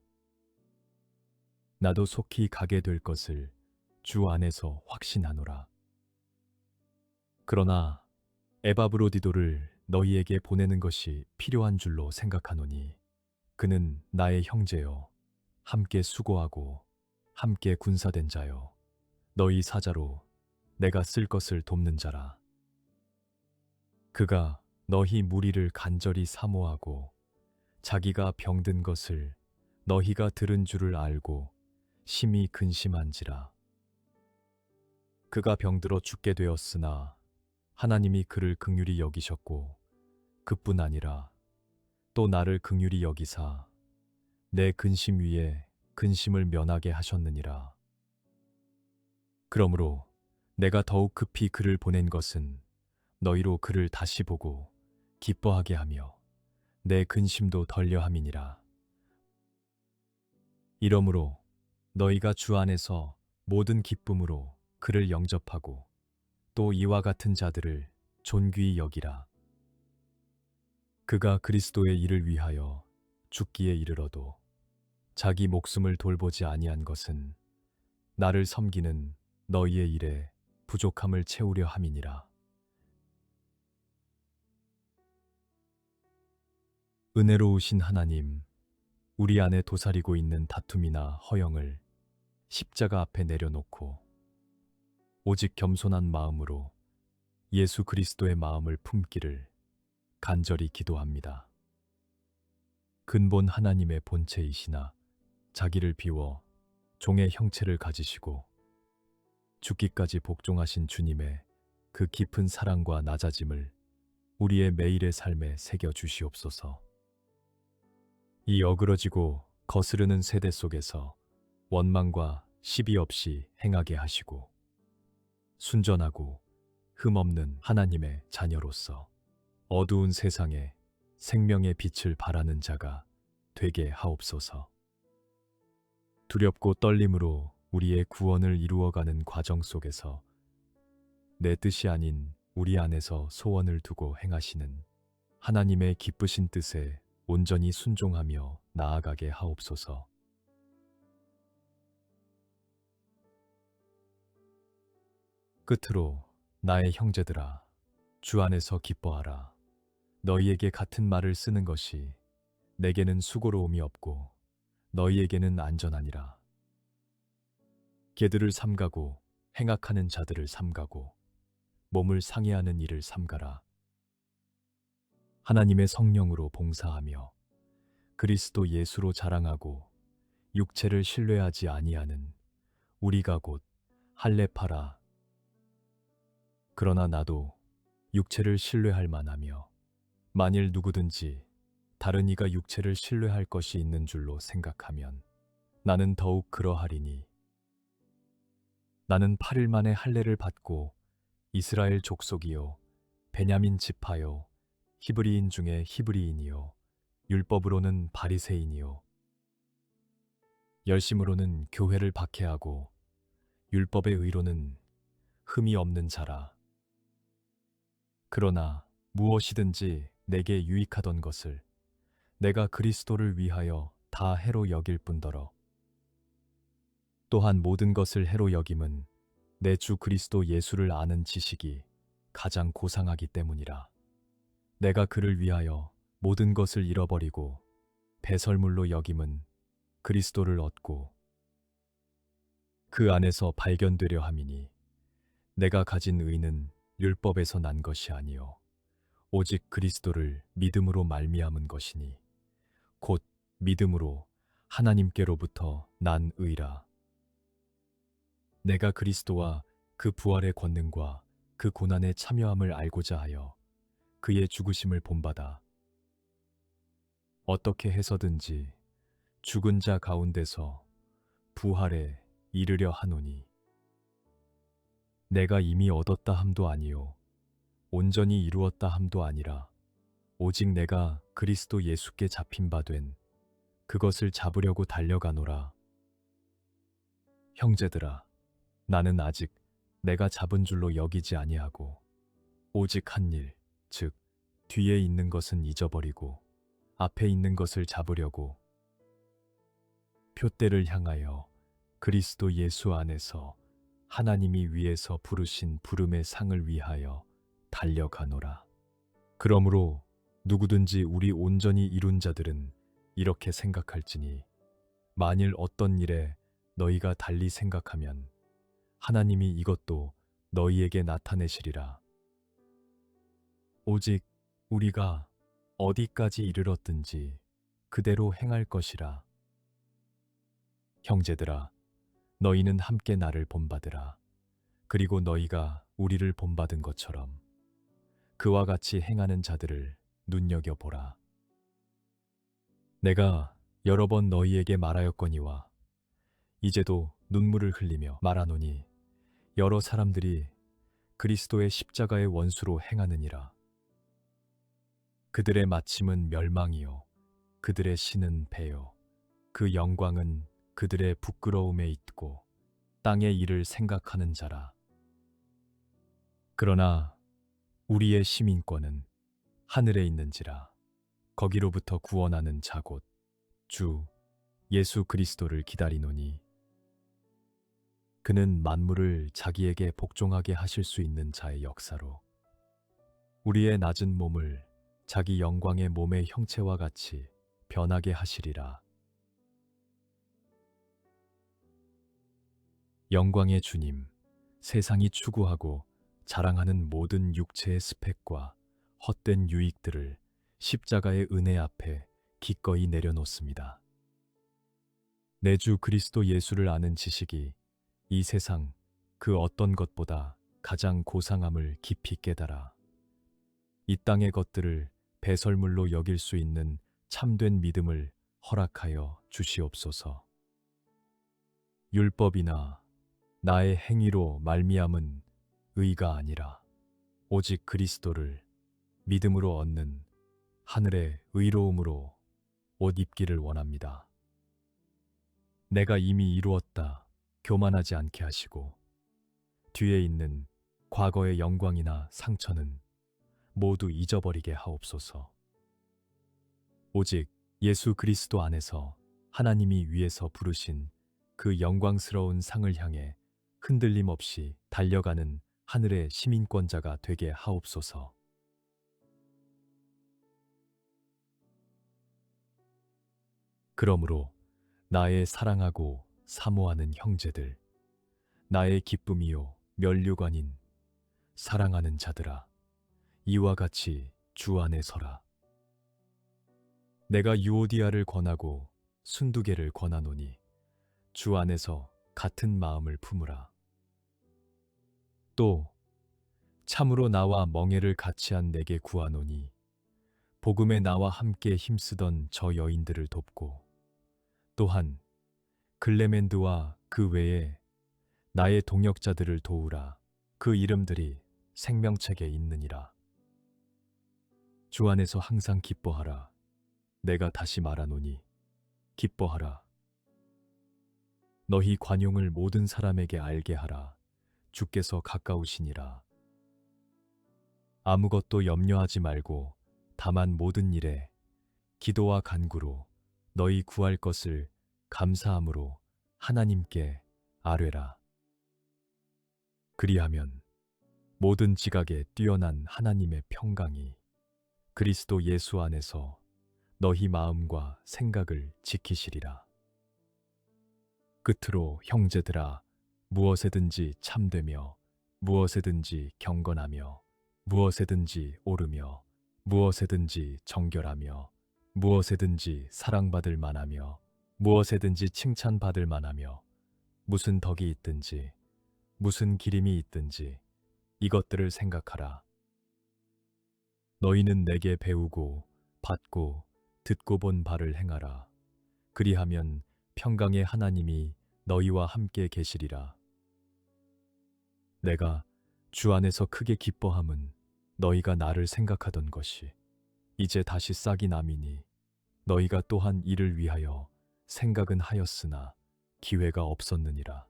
나도 속히 가게 될 것을 주 안에서 확신하노라. 그러나 에바브로디도를 너희에게 보내는 것이 필요한 줄로 생각하노니 그는 나의 형제요 함께 수고하고 함께 군사된 자요 너희 사자로 내가 쓸 것을 돕는 자라. 그가 너희 무리를 간절히 사모하고 자기가 병든 것을 너희가 들은 줄을 알고 심히 근심한지라. 그가 병들어 죽게 되었으나 하나님이 그를 긍휼히 여기셨고 그뿐 아니라 또 나를 긍휼히 여기사 내 근심 위에 근심을 면하게 하셨느니라. 그러므로 내가 더욱 급히 그를 보낸 것은 너희로 그를 다시 보고 기뻐하게 하며 내 근심도 덜려 함이니라. 이러므로 너희가 주 안에서 모든 기쁨으로 그를 영접하고 또 이와 같은 자들을 존귀히 여기라. 그가 그리스도의 일을 위하여 죽기에 이르러도 자기 목숨을 돌보지 아니한 것은 나를 섬기는 너희의 일에 부족함을 채우려 함이니라. 은혜로우신 하나님, 우리 안에 도사리고 있는 다툼이나 허영을 십자가 앞에 내려놓고 오직 겸손한 마음으로 예수 그리스도의 마음을 품기를 간절히 기도합니다. 근본 하나님의 본체이시나 자기를 비워 종의 형체를 가지시고 죽기까지 복종하신 주님의 그 깊은 사랑과 낮아짐을 우리의 매일의 삶에 새겨 주시옵소서. 이 어그러지고 거스르는 세대 속에서 원망과 시비 없이 행하게 하시고 순전하고 흠없는 하나님의 자녀로서 어두운 세상에 생명의 빛을 발하는 자가 되게 하옵소서. 두렵고 떨림으로 우리의 구원을 이루어가는 과정 속에서 내 뜻이 아닌 우리 안에서 소원을 두고 행하시는 하나님의 기쁘신 뜻에 온전히 순종하며 나아가게 하옵소서. 끝으로 나의 형제들아, 주 안에서 기뻐하라. 너희에게 같은 말을 쓰는 것이 내게는 수고로움이 없고 너희에게는 안전하니라. 개들을 삼가고 행악하는 자들을 삼가고 몸을 상해하는 일을 삼가라. 하나님의 성령으로 봉사하며 그리스도 예수로 자랑하고 육체를 신뢰하지 아니하는 우리가 곧 할례파라. 그러나 나도 육체를 신뢰할 만하며 만일 누구든지 다른 이가 육체를 신뢰할 것이 있는 줄로 생각하면 나는 더욱 그러하리니 나는 8일 만에 할례를 받고 이스라엘 족속이요 베냐민 지파요 히브리인 중에 히브리인이요 율법으로는 바리새인이요 열심으로는 교회를 박해하고 율법의 의로는 흠이 없는 자라. 그러나 무엇이든지 내게 유익하던 것을 내가 그리스도를 위하여 다 해로 여길 뿐더러 또한 모든 것을 해로 여김은 내 주 그리스도 예수를 아는 지식이 가장 고상하기 때문이라. 내가 그를 위하여 모든 것을 잃어버리고 배설물로 여김은 그리스도를 얻고 그 안에서 발견되려 함이니 내가 가진 의는 율법에서 난 것이 아니요 오직 그리스도를 믿음으로 말미암은 것이니 곧 믿음으로 하나님께로부터 난 의라. 내가 그리스도와 그 부활의 권능과 그 고난에 참여함을 알고자 하여 그의 죽으심을 본받아 어떻게 해서든지 죽은 자 가운데서 부활에 이르려 하노니 내가 이미 얻었다 함도 아니요 온전히 이루었다 함도 아니라 오직 내가 그리스도 예수께 잡힌 바 된 그것을 잡으려고 달려가노라. 형제들아, 나는 아직 내가 잡은 줄로 여기지 아니하고 오직 한 일, 즉 뒤에 있는 것은 잊어버리고 앞에 있는 것을 잡으려고 표대를 향하여 그리스도 예수 안에서 하나님이 위에서 부르신 부름의 상을 위하여 달려가노라. 그러므로 누구든지 우리 온전히 이룬 자들은 이렇게 생각할지니 만일 어떤 일에 너희가 달리 생각하면 하나님이 이것도 너희에게 나타내시리라. 오직 우리가 어디까지 이르렀든지 그대로 행할 것이라. 형제들아, 너희는 함께 나를 본받으라. 그리고 너희가 우리를 본받은 것처럼 그와 같이 행하는 자들을 눈여겨보라. 내가 여러 번 너희에게 말하였거니와 이제도 눈물을 흘리며 말하노니 여러 사람들이 그리스도의 십자가의 원수로 행하느니라. 그들의 마침은 멸망이요 그들의 신은 배요 그 영광은 그들의 부끄러움에 있고 땅의 일을 생각하는 자라. 그러나 우리의 시민권은 하늘에 있는지라. 거기로부터 구원하는 자 곧 주 예수 그리스도를 기다리노니 그는 만물을 자기에게 복종하게 하실 수 있는 자의 역사로 우리의 낮은 몸을 자기 영광의 몸의 형체와 같이 변하게 하시리라. 영광의 주님, 세상이 추구하고 자랑하는 모든 육체의 스펙과 헛된 유익들을 십자가의 은혜 앞에 기꺼이 내려놓습니다. 내 주 그리스도 예수를 아는 지식이 이 세상 그 어떤 것보다 가장 고상함을 깊이 깨달아 이 땅의 것들을 배설물로 여길 수 있는 참된 믿음을 허락하여 주시옵소서. 율법이나 나의 행위로 말미암은 의가 아니라 오직 그리스도를 믿음으로 얻는 하늘의 의로움으로 옷 입기를 원합니다. 내가 이미 이루었다 교만하지 않게 하시고 뒤에 있는 과거의 영광이나 상처는 모두 잊어버리게 하옵소서. 오직 예수 그리스도 안에서 하나님이 위에서 부르신 그 영광스러운 상을 향해 흔들림 없이 달려가는 하늘의 시민권자가 되게 하옵소서. 그러므로 나의 사랑하고 사모하는 형제들, 나의 기쁨이요 면류관인 사랑하는 자들아, 이와 같이 주 안에 서라. 내가 유오디아를 권하고 순두개를 권하노니 주 안에서 같은 마음을 품으라. 또 참으로 나와 멍에를 같이 한 내게 구하노니 복음에 나와 함께 힘쓰던 저 여인들을 돕고 또한 글레멘드와 그 외에 나의 동역자들을 도우라. 그 이름들이 생명책에 있느니라. 주 안에서 항상 기뻐하라. 내가 다시 말하노니 기뻐하라. 너희 관용을 모든 사람에게 알게 하라. 주께서 가까우시니라. 아무것도 염려하지 말고 다만 모든 일에 기도와 간구로 너희 구할 것을 감사함으로 하나님께 아뢰라. 그리하면 모든 지각에 뛰어난 하나님의 평강이 그리스도 예수 안에서 너희 마음과 생각을 지키시리라. 끝으로 형제들아, 무엇에든지 참되며 무엇에든지 경건하며 무엇에든지 옳으며 무엇에든지 정결하며 무엇에든지 사랑받을 만하며 무엇에든지 칭찬받을 만하며 무슨 덕이 있든지 무슨 기림이 있든지 이것들을 생각하라. 너희는 내게 배우고 받고 듣고 본 바를 행하라. 그리하면 평강의 하나님이 너희와 함께 계시리라. 내가 주 안에서 크게 기뻐함은 너희가 나를 생각하던 것이 이제 다시 싹이 남이니 너희가 또한 이를 위하여 생각은 하였으나 기회가 없었느니라.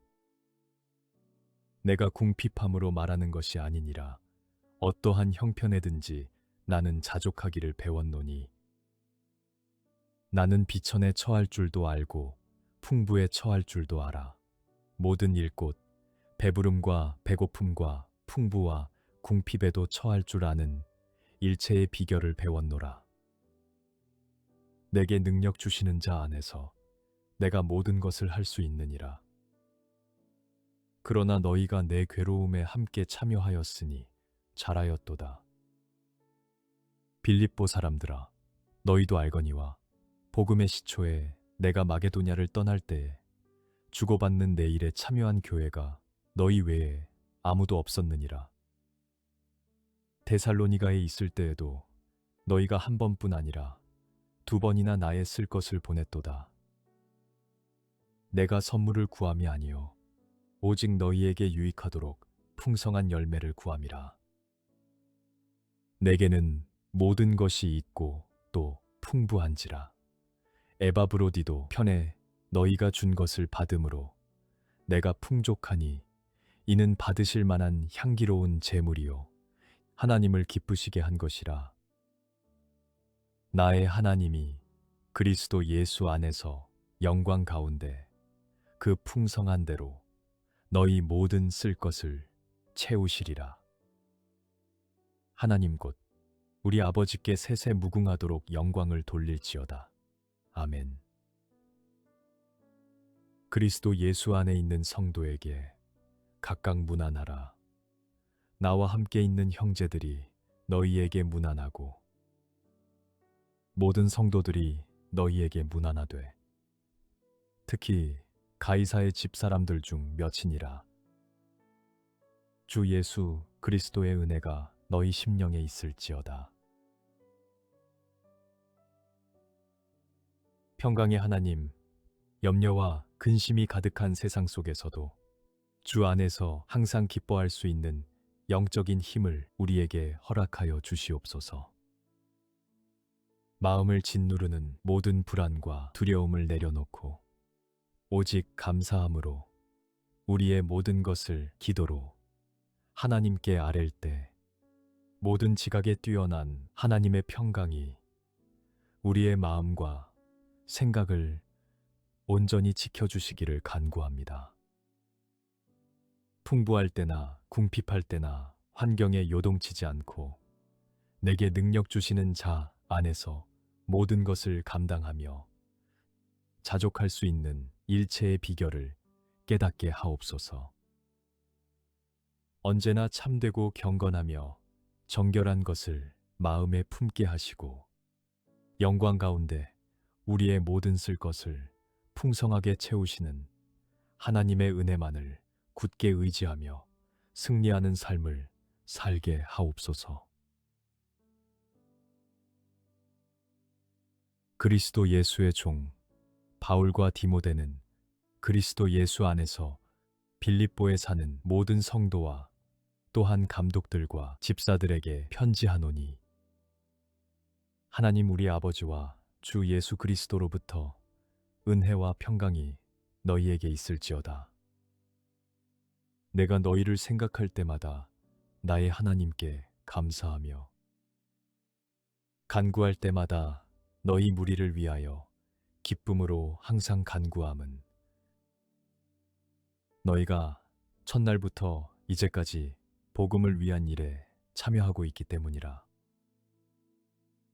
내가 궁핍함으로 말하는 것이 아니니라. 어떠한 형편에든지 나는 자족하기를 배웠노니 나는 비천에 처할 줄도 알고 풍부에 처할 줄도 알아. 모든 일꽃 배부름과 배고픔과 풍부와 궁핍에도 처할 줄 아는 일체의 비결을 배웠노라. 내게 능력 주시는 자 안에서 내가 모든 것을 할 수 있느니라. 그러나 너희가 내 괴로움에 함께 참여하였으니 잘하였도다. 빌립보 사람들아, 너희도 알거니와 복음의 시초에 내가 마게도냐를 떠날 때에 주고받는 내 일에 참여한 교회가 너희 외에 아무도 없었느니라. 데살로니가에 있을 때에도 너희가 한 번뿐 아니라 두 번이나 나의 쓸 것을 보냈도다. 내가 선물을 구함이 아니요 오직 너희에게 유익하도록 풍성한 열매를 구함이라. 내게는 모든 것이 있고 또 풍부한지라. 에바브로디도 편에 너희가 준 것을 받음으로 내가 풍족하니 이는 받으실 만한 향기로운 제물이요 하나님을 기쁘시게 한 것이라. 나의 하나님이 그리스도 예수 안에서 영광 가운데 그 풍성한 대로 너희 모든 쓸 것을 채우시리라. 하나님 곧 우리 아버지께 세세 무궁하도록 영광을 돌릴지어다. 아멘. 그리스도 예수 안에 있는 성도에게 각각 문안하라. 나와 함께 있는 형제들이 너희에게 문안하고 모든 성도들이 너희에게 문안하되 특히 가이사의 집사람들 중 몇이니라. 주 예수 그리스도의 은혜가 너희 심령에 있을지어다. 평강의 하나님, 염려와 근심이 가득한 세상 속에서도 주 안에서 항상 기뻐할 수 있는 영적인 힘을 우리에게 허락하여 주시옵소서. 마음을 짓누르는 모든 불안과 두려움을 내려놓고 오직 감사함으로 우리의 모든 것을 기도로 하나님께 아랠 때 모든 지각에 뛰어난 하나님의 평강이 우리의 마음과 생각을 온전히 지켜주시기를 간구합니다. 풍부할 때나 궁핍할 때나 환경에 요동치지 않고 내게 능력 주시는 자 안에서 모든 것을 감당하며 자족할 수 있는 일체의 비결을 깨닫게 하옵소서. 언제나 참되고 경건하며 정결한 것을 마음에 품게 하시고 영광 가운데 우리의 모든 쓸 것을 풍성하게 채우시는 하나님의 은혜만을 굳게 의지하며 승리하는 삶을 살게 하옵소서. 그리스도 예수의 종 바울과 디모데는 그리스도 예수 안에서 빌립보에 사는 모든 성도와 또한 감독들과 집사들에게 편지하노니, 하나님 우리 아버지와 주 예수 그리스도로부터 은혜와 평강이 너희에게 있을지어다. 내가 너희를 생각할 때마다 나의 하나님께 감사하며 간구할 때마다 너희 무리를 위하여 기쁨으로 항상 간구함은 너희가 첫날부터 이제까지 복음을 위한 일에 참여하고 있기 때문이라.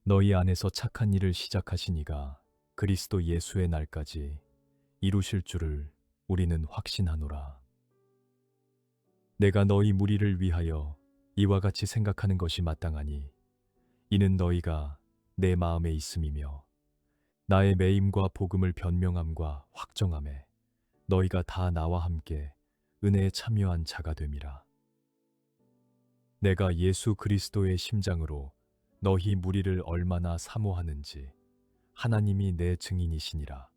너희 안에서 착한 일을 시작하신 이가 그리스도 예수의 날까지 이루실 줄을 우리는 확신하노라. 내가 너희 무리를 위하여 이와 같이 생각하는 것이 마땅하니 이는 너희가 내 마음에 있음이며 나의 매임과 복음을 변명함과 확정함에 너희가 다 나와 함께 은혜에 참여한 자가 됨이라. 내가 예수 그리스도의 심장으로 너희 무리를 얼마나 사모하는지 하나님이 내 증인이시니라.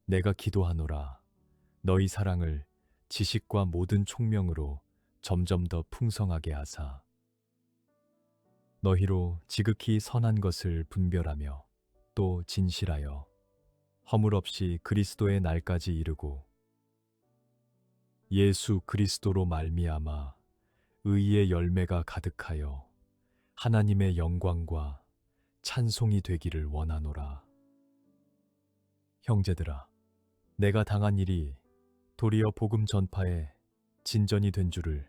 내가 기도하노라. 너희 사랑을 지식과 모든 총명으로 점점 더 풍성하게 하사 너희로 지극히 선한 것을 분별하며 또 진실하여 허물 없이 그리스도의 날까지 이르고 예수 그리스도로 말미암아 의의 열매가 가득하여 하나님의 영광과 찬송이 되기를 원하노라. 형제들아, 내가 당한 일이 도리어 복음 전파에 진전이 된 줄을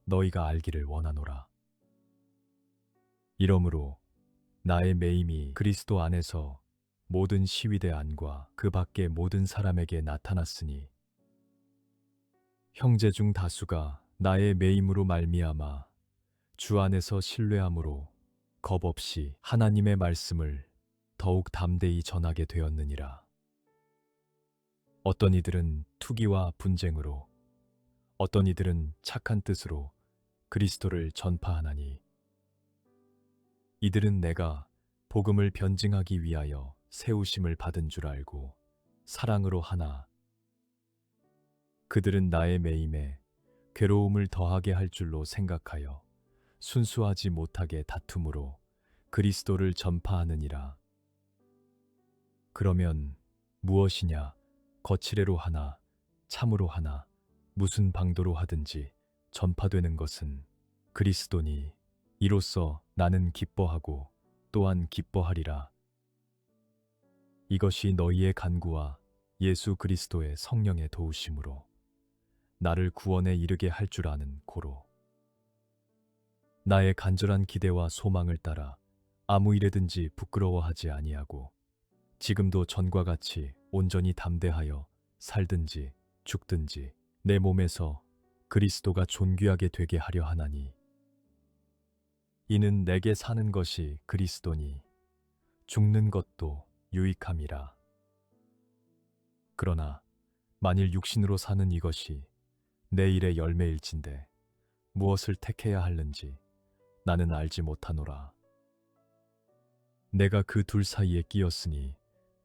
너희가 알기를 원하노라. 이러므로 나의 매임이 그리스도 안에서 모든 시위대 안과 그 밖의 모든 사람에게 나타났으니 형제 중 다수가 나의 매임으로 말미암아 주 안에서 신뢰함으로 겁 없이 하나님의 말씀을 더욱 담대히 전하게 되었느니라. 어떤 이들은 투기와 분쟁으로, 어떤 이들은 착한 뜻으로 그리스도를 전파하나니, 이들은 내가 복음을 변증하기 위하여 세우심을 받은 줄 알고 사랑으로 하나, 그들은 나의 매임에 괴로움을 더하게 할 줄로 생각하여 순수하지 못하게 다툼으로 그리스도를 전파하느니라. 그러면 무엇이냐, 거칠애로 하나, 참으로 하나, 무슨 방도로 하든지 전파되는 것은 그리스도니 이로써 나는 기뻐하고 또한 기뻐하리라. 이것이 너희의 간구와 예수 그리스도의 성령의 도우심으로 나를 구원에 이르게 할 줄 아는 고로 나의 간절한 기대와 소망을 따라 아무 일에든지 부끄러워하지 아니하고 지금도 전과 같이 온전히 담대하여 살든지 죽든지 내 몸에서 그리스도가 존귀하게 되게 하려 하나니, 이는 내게 사는 것이 그리스도니 죽는 것도 유익함이라. 그러나 만일 육신으로 사는 이것이 내 일의 열매일진대 무엇을 택해야 하는지 나는 알지 못하노라. 내가 그 둘 사이에 끼었으니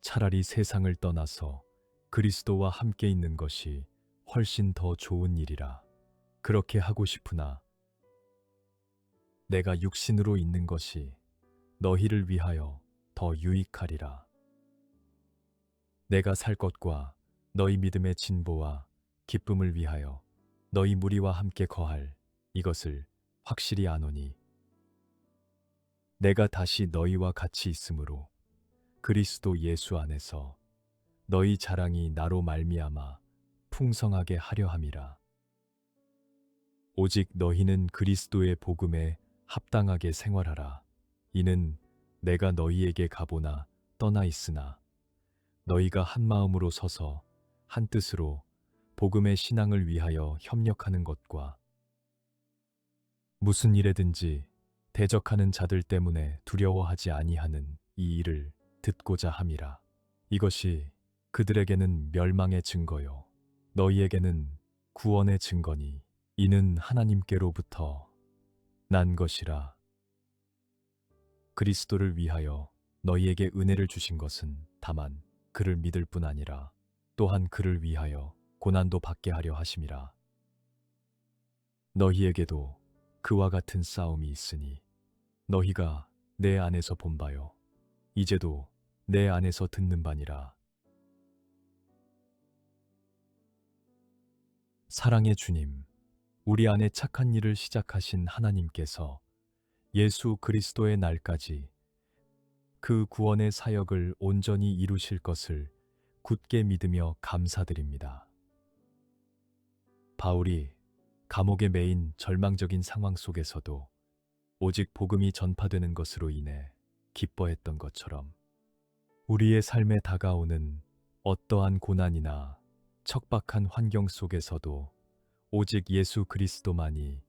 차라리 세상을 떠나서 그리스도와 함께 있는 것이 훨씬 더 좋은 일이라. 그렇게 하고 싶으나 내가 육신으로 있는 것이 너희를 위하여 더 유익하리라. 내가 살 것과 너희 믿음의 진보와 기쁨을 위하여 너희 무리와 함께 거할 이것을 확실히 아노니, 내가 다시 너희와 같이 있으므로 그리스도 예수 안에서 너희 자랑이 나로 말미암아 풍성하게 하려 함이라. 오직 너희는 그리스도의 복음에 합당하게 생활하라. 이는 내가 너희에게 가보나 떠나 있으나 너희가 한 마음으로 서서 한 뜻으로 복음의 신앙을 위하여 협력하는 것과 무슨 일에든지 대적하는 자들 때문에 두려워하지 아니하는 이 일을 듣고자 함이라. 이것이 그들에게는 멸망의 증거요 너희에게는 구원의 증거니, 이는 하나님께로부터 난 것이라. 그리스도를 위하여 너희에게 은혜를 주신 것은 다만 그를 믿을 뿐 아니라 또한 그를 위하여 고난도 받게 하려 하심이라. 너희에게도 그와 같은 싸움이 있으니 너희가 내 안에서 본 바요 이제도 내 안에서 듣는 바니라. 사랑의 주님, 우리 안에 착한 일을 시작하신 하나님께서 예수 그리스도의 날까지 그 구원의 사역을 온전히 이루실 것을 굳게 믿으며 감사드립니다. 바울이 감옥에 매인 절망적인 상황 속에서도 오직 복음이 전파되는 것으로 인해 기뻐했던 것처럼 우리의 삶에 다가오는 어떠한 고난이나 척박한 환경 속에서도 오직 예수 그리스도만이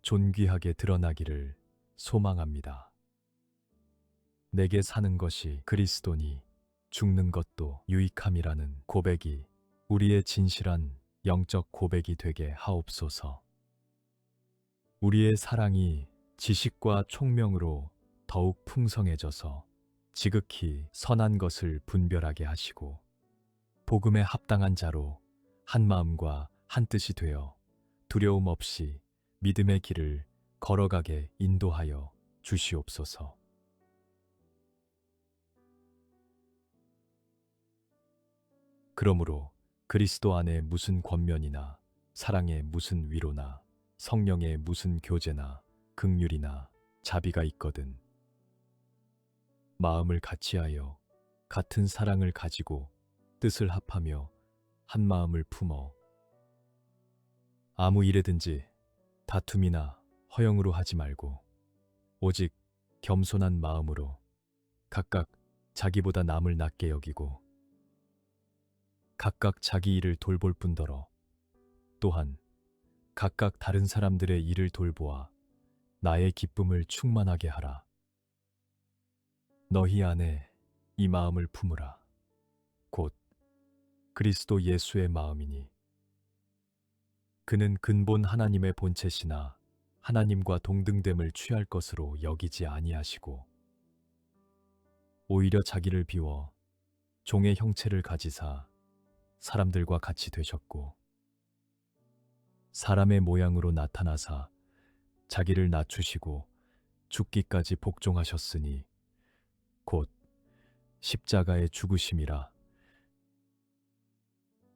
존귀하게 드러나기를 소망합니다. 내게 사는 것이 그리스도니 죽는 것도 유익함이라는 고백이 우리의 진실한 영적 고백이 되게 하옵소서. 우리의 사랑이 지식과 총명으로 더욱 풍성해져서 지극히 선한 것을 분별하게 하시고 복음에 합당한 자로 한 마음과 한 뜻이 되어 두려움 없이 믿음의 길을 걸어가게 인도하여 주시옵소서. 그러므로 그리스도 안에 무슨 권면이나 사랑에 무슨 위로나 성령의 무슨 교제나 긍휼이나 자비가 있거든 마음을 같이하여 같은 사랑을 가지고 뜻을 합하며 한 마음을 품어 아무 일에든지 다툼이나 허영으로 하지 말고 오직 겸손한 마음으로 각각 자기보다 남을 낮게 여기고 각각 자기 일을 돌볼 뿐더러 또한 각각 다른 사람들의 일을 돌보아 나의 기쁨을 충만하게 하라. 너희 안에 이 마음을 품으라. 곧 그리스도 예수의 마음이니 그는 근본 하나님의 본체시나 하나님과 동등됨을 취할 것으로 여기지 아니하시고 오히려 자기를 비워 종의 형체를 가지사 사람들과 같이 되셨고 사람의 모양으로 나타나사 자기를 낮추시고 죽기까지 복종하셨으니 곧 십자가의 죽으심이라.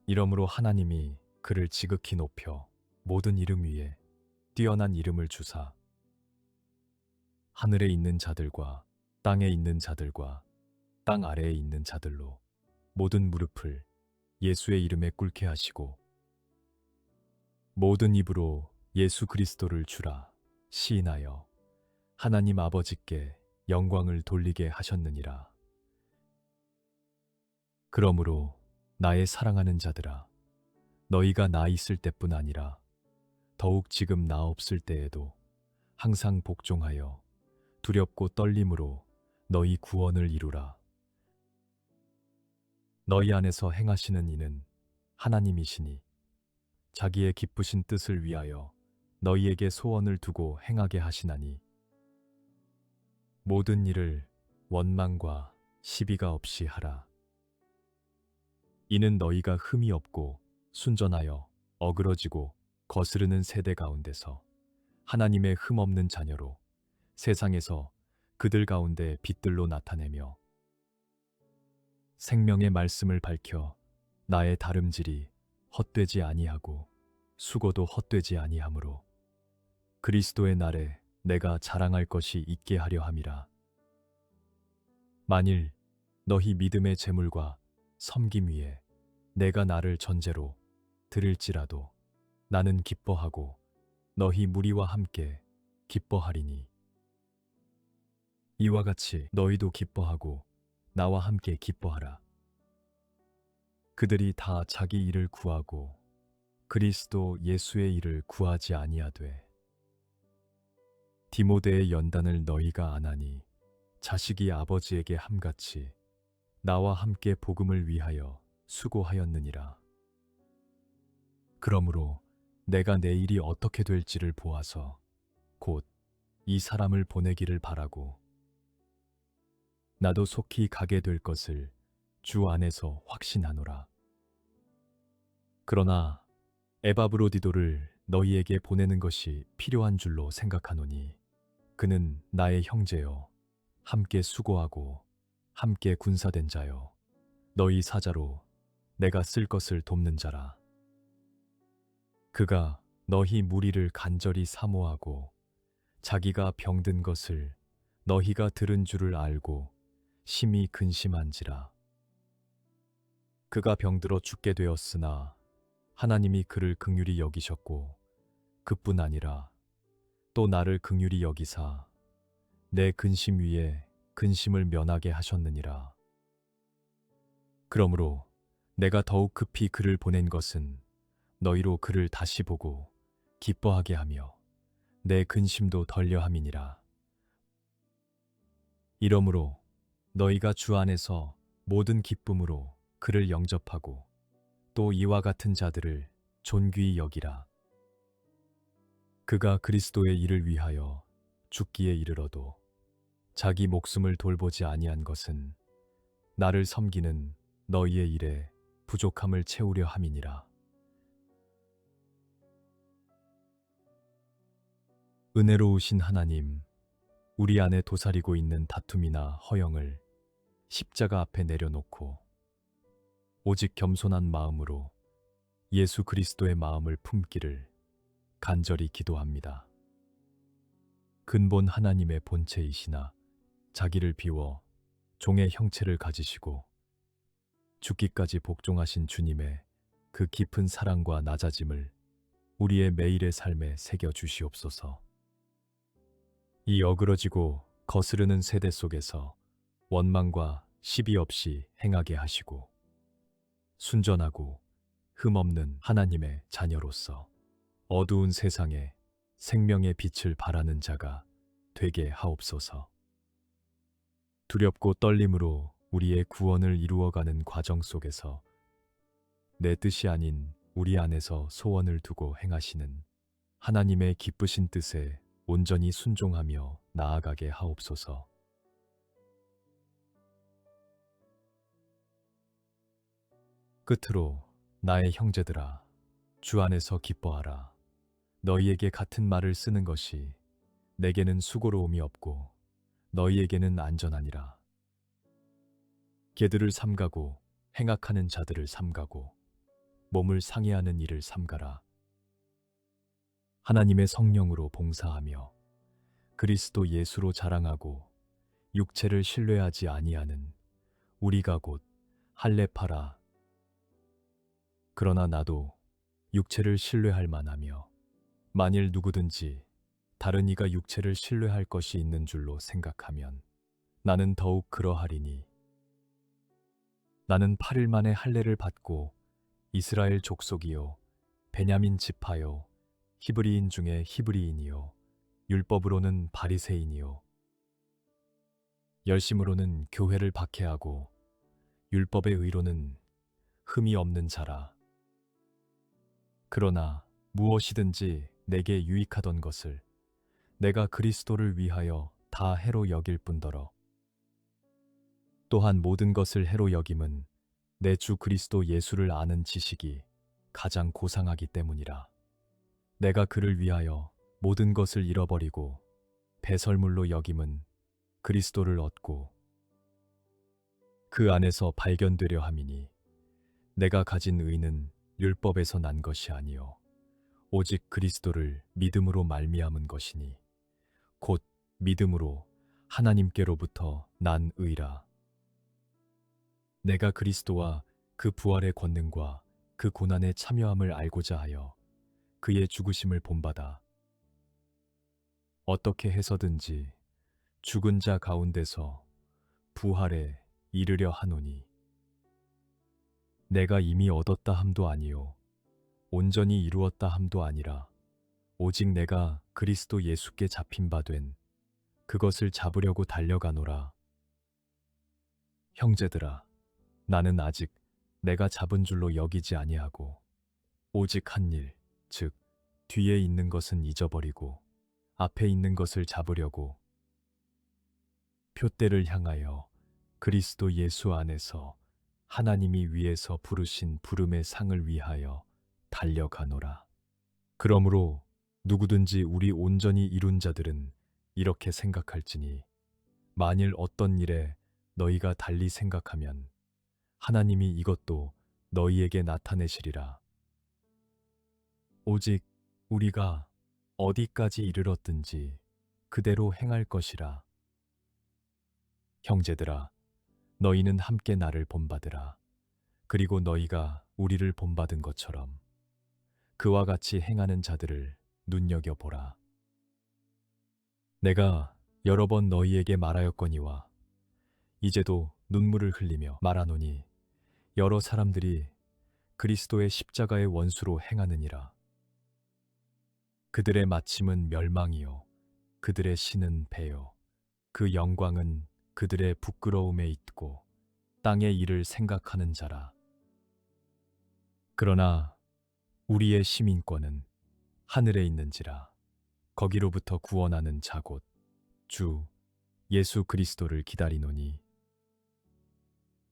이러므로 하나님이 그를 지극히 높여 모든 이름 위에 뛰어난 이름을 주사 하늘에 있는 자들과 땅에 있는 자들과 땅 아래에 있는 자들로 모든 무릎을 예수의 이름에 꿇게 하시고 모든 입으로 예수 그리스도를 주라 시인하여 하나님 아버지께 영광을 돌리게 하셨느니라. 그러므로 나의 사랑하는 자들아, 너희가 나 있을 때뿐 아니라 더욱 지금 나 없을 때에도 항상 복종하여 두렵고 떨림으로 너희 구원을 이루라. 너희 안에서 행하시는 이는 하나님이시니 자기의 기쁘신 뜻을 위하여 너희에게 소원을 두고 행하게 하시나니 모든 일을 원망과 시비가 없이 하라. 이는 너희가 흠이 없고 순전하여 어그러지고 거스르는 세대 가운데서 하나님의 흠 없는 자녀로 세상에서 그들 가운데 빛들로 나타내며 생명의 말씀을 밝혀 나의 다름질이 헛되지 아니하고 수고도 헛되지 아니하므로 그리스도의 날에 내가 자랑할 것이 있게 하려 함이라. 만일 너희 믿음의 재물과 섬김 위에 내가 나를 전제로 드릴지라도 나는 기뻐하고 너희 무리와 함께 기뻐하리니 이와 같이 너희도 기뻐하고 나와 함께 기뻐하라. 그들이 다 자기 일을 구하고 그리스도 예수의 일을 구하지 아니하되 디모데의 연단을 너희가 안하니 자식이 아버지에게 함같이 나와 함께 복음을 위하여 수고하였느니라. 그러므로 내가 내 일이 어떻게 될지를 보아서 곧 이 사람을 보내기를 바라고 나도 속히 가게 될 것을 주 안에서 확신하노라. 그러나 에바브로디도를 너희에게 보내는 것이 필요한 줄로 생각하노니 그는 나의 형제요 함께 수고하고 함께 군사된 자요 너희 사자로 내가 쓸 것을 돕는 자라. 그가 너희 무리를 간절히 사모하고 자기가 병든 것을 너희가 들은 줄을 알고 심히 근심한지라. 그가 병들어 죽게 되었으나 하나님이 그를 긍휼히 여기셨고 그뿐 아니라 또 나를 긍휼히 여기사 내 근심 위에 근심을 면하게 하셨느니라. 그러므로 내가 더욱 급히 그를 보낸 것은 너희로 그를 다시 보고 기뻐하게 하며 내 근심도 덜려 함이니라. 이러므로 너희가 주 안에서 모든 기쁨으로 그를 영접하고 또 이와 같은 자들을 존귀히 여기라. 그가 그리스도의 일을 위하여 죽기에 이르러도 자기 목숨을 돌보지 아니한 것은 나를 섬기는 너희의 일에 부족함을 채우려 함이니라. 은혜로우신 하나님, 우리 안에 도사리고 있는 다툼이나 허영을 십자가 앞에 내려놓고 오직 겸손한 마음으로 예수 그리스도의 마음을 품기를 간절히 기도합니다. 근본 하나님의 본체이시나 자기를 비워 종의 형체를 가지시고 죽기까지 복종하신 주님의 그 깊은 사랑과 낮아짐을 우리의 매일의 삶에 새겨 주시옵소서. 이 어그러지고 거스르는 세대 속에서 원망과 시비 없이 행하게 하시고 순전하고 흠없는 하나님의 자녀로서 어두운 세상에 생명의 빛을 발하는 자가 되게 하옵소서. 두렵고 떨림으로 우리의 구원을 이루어가는 과정 속에서 내 뜻이 아닌 우리 안에서 소원을 두고 행하시는 하나님의 기쁘신 뜻에 온전히 순종하며 나아가게 하옵소서. 끝으로 나의 형제들아, 주 안에서 기뻐하라. 너희에게 같은 말을 쓰는 것이 내게는 수고로움이 없고 너희에게는 안전하니라. 개들을 삼가고 행악하는 자들을 삼가고 몸을 상해하는 일을 삼가라. 하나님의 성령으로 봉사하며 그리스도 예수로 자랑하고 육체를 신뢰하지 아니하는 우리가 곧 할례파라. 그러나 나도 육체를 신뢰할 만하며 만일 누구든지 다른 이가 육체를 신뢰할 것이 있는 줄로 생각하면 나는 더욱 그러하리니 나는 8일 만에 할례를 받고 이스라엘 족속이요 베냐민 지파요 히브리인 중에 히브리인이요 율법으로는 바리새인이요 열심으로는 교회를 박해하고 율법의 의로는 흠이 없는 자라. 그러나 무엇이든지 내게 유익하던 것을 내가 그리스도를 위하여 다 해로 여길 뿐더러 또한 모든 것을 해로 여김은 내 주 그리스도 예수를 아는 지식이 가장 고상하기 때문이라. 내가 그를 위하여 모든 것을 잃어버리고 배설물로 여김은 그리스도를 얻고 그 안에서 발견되려 함이니 내가 가진 의는 율법에서 난 것이 아니요 오직 그리스도를 믿음으로 말미암은 것이니 곧 믿음으로 하나님께로부터 난 의라. 내가 그리스도와 그 부활의 권능과 그 고난에 참여함을 알고자 하여 그의 죽으심을 본받아 어떻게 해서든지 죽은 자 가운데서 부활에 이르려 하노니 내가 이미 얻었다 함도 아니요 온전히 이루었다 함도 아니라 오직 내가 그리스도 예수께 잡힌 바 된 그것을 잡으려고 달려가노라. 형제들아, 나는 아직 내가 잡은 줄로 여기지 아니하고 오직 한 일, 즉 뒤에 있는 것은 잊어버리고 앞에 있는 것을 잡으려고 표대를 향하여 그리스도 예수 안에서 하나님이 위에서 부르신 부름의 상을 위하여 달려가노라. 그러므로 누구든지 우리 온전히 이룬 자들은 이렇게 생각할지니 만일 어떤 일에 너희가 달리 생각하면 하나님이 이것도 너희에게 나타내시리라. 오직 우리가 어디까지 이르렀든지 그대로 행할 것이라. 형제들아, 너희는 함께 나를 본받으라. 그리고 너희가 우리를 본받은 것처럼 그와 같이 행하는 자들을 눈여겨보라. 내가 여러 번 너희에게 말하였거니와 이제도 눈물을 흘리며 말하노니 여러 사람들이 그리스도의 십자가의 원수로 행하느니라. 그들의 마침은 멸망이요 그들의 신은 배요 그 영광은 그들의 부끄러움에 있고 땅의 일을 생각하는 자라. 그러나 우리의 시민권은 하늘에 있는지라. 거기로부터 구원하는 자 곧 주 예수 그리스도를 기다리노니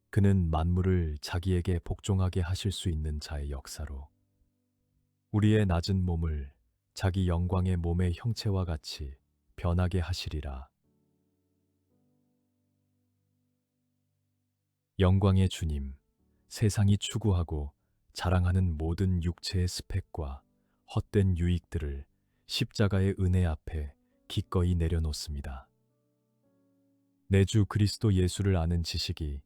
그는 만물을 자기에게 복종하게 하실 수 있는 자의 역사로 우리의 낮은 몸을 자기 영광의 몸의 형체와 같이 변하게 하시리라. 영광의 주님, 세상이 추구하고 자랑하는 모든 육체의 스펙과 헛된 유익들을 십자가의 은혜 앞에 기꺼이 내려놓습니다. 내 주 그리스도 예수를 아는 지식이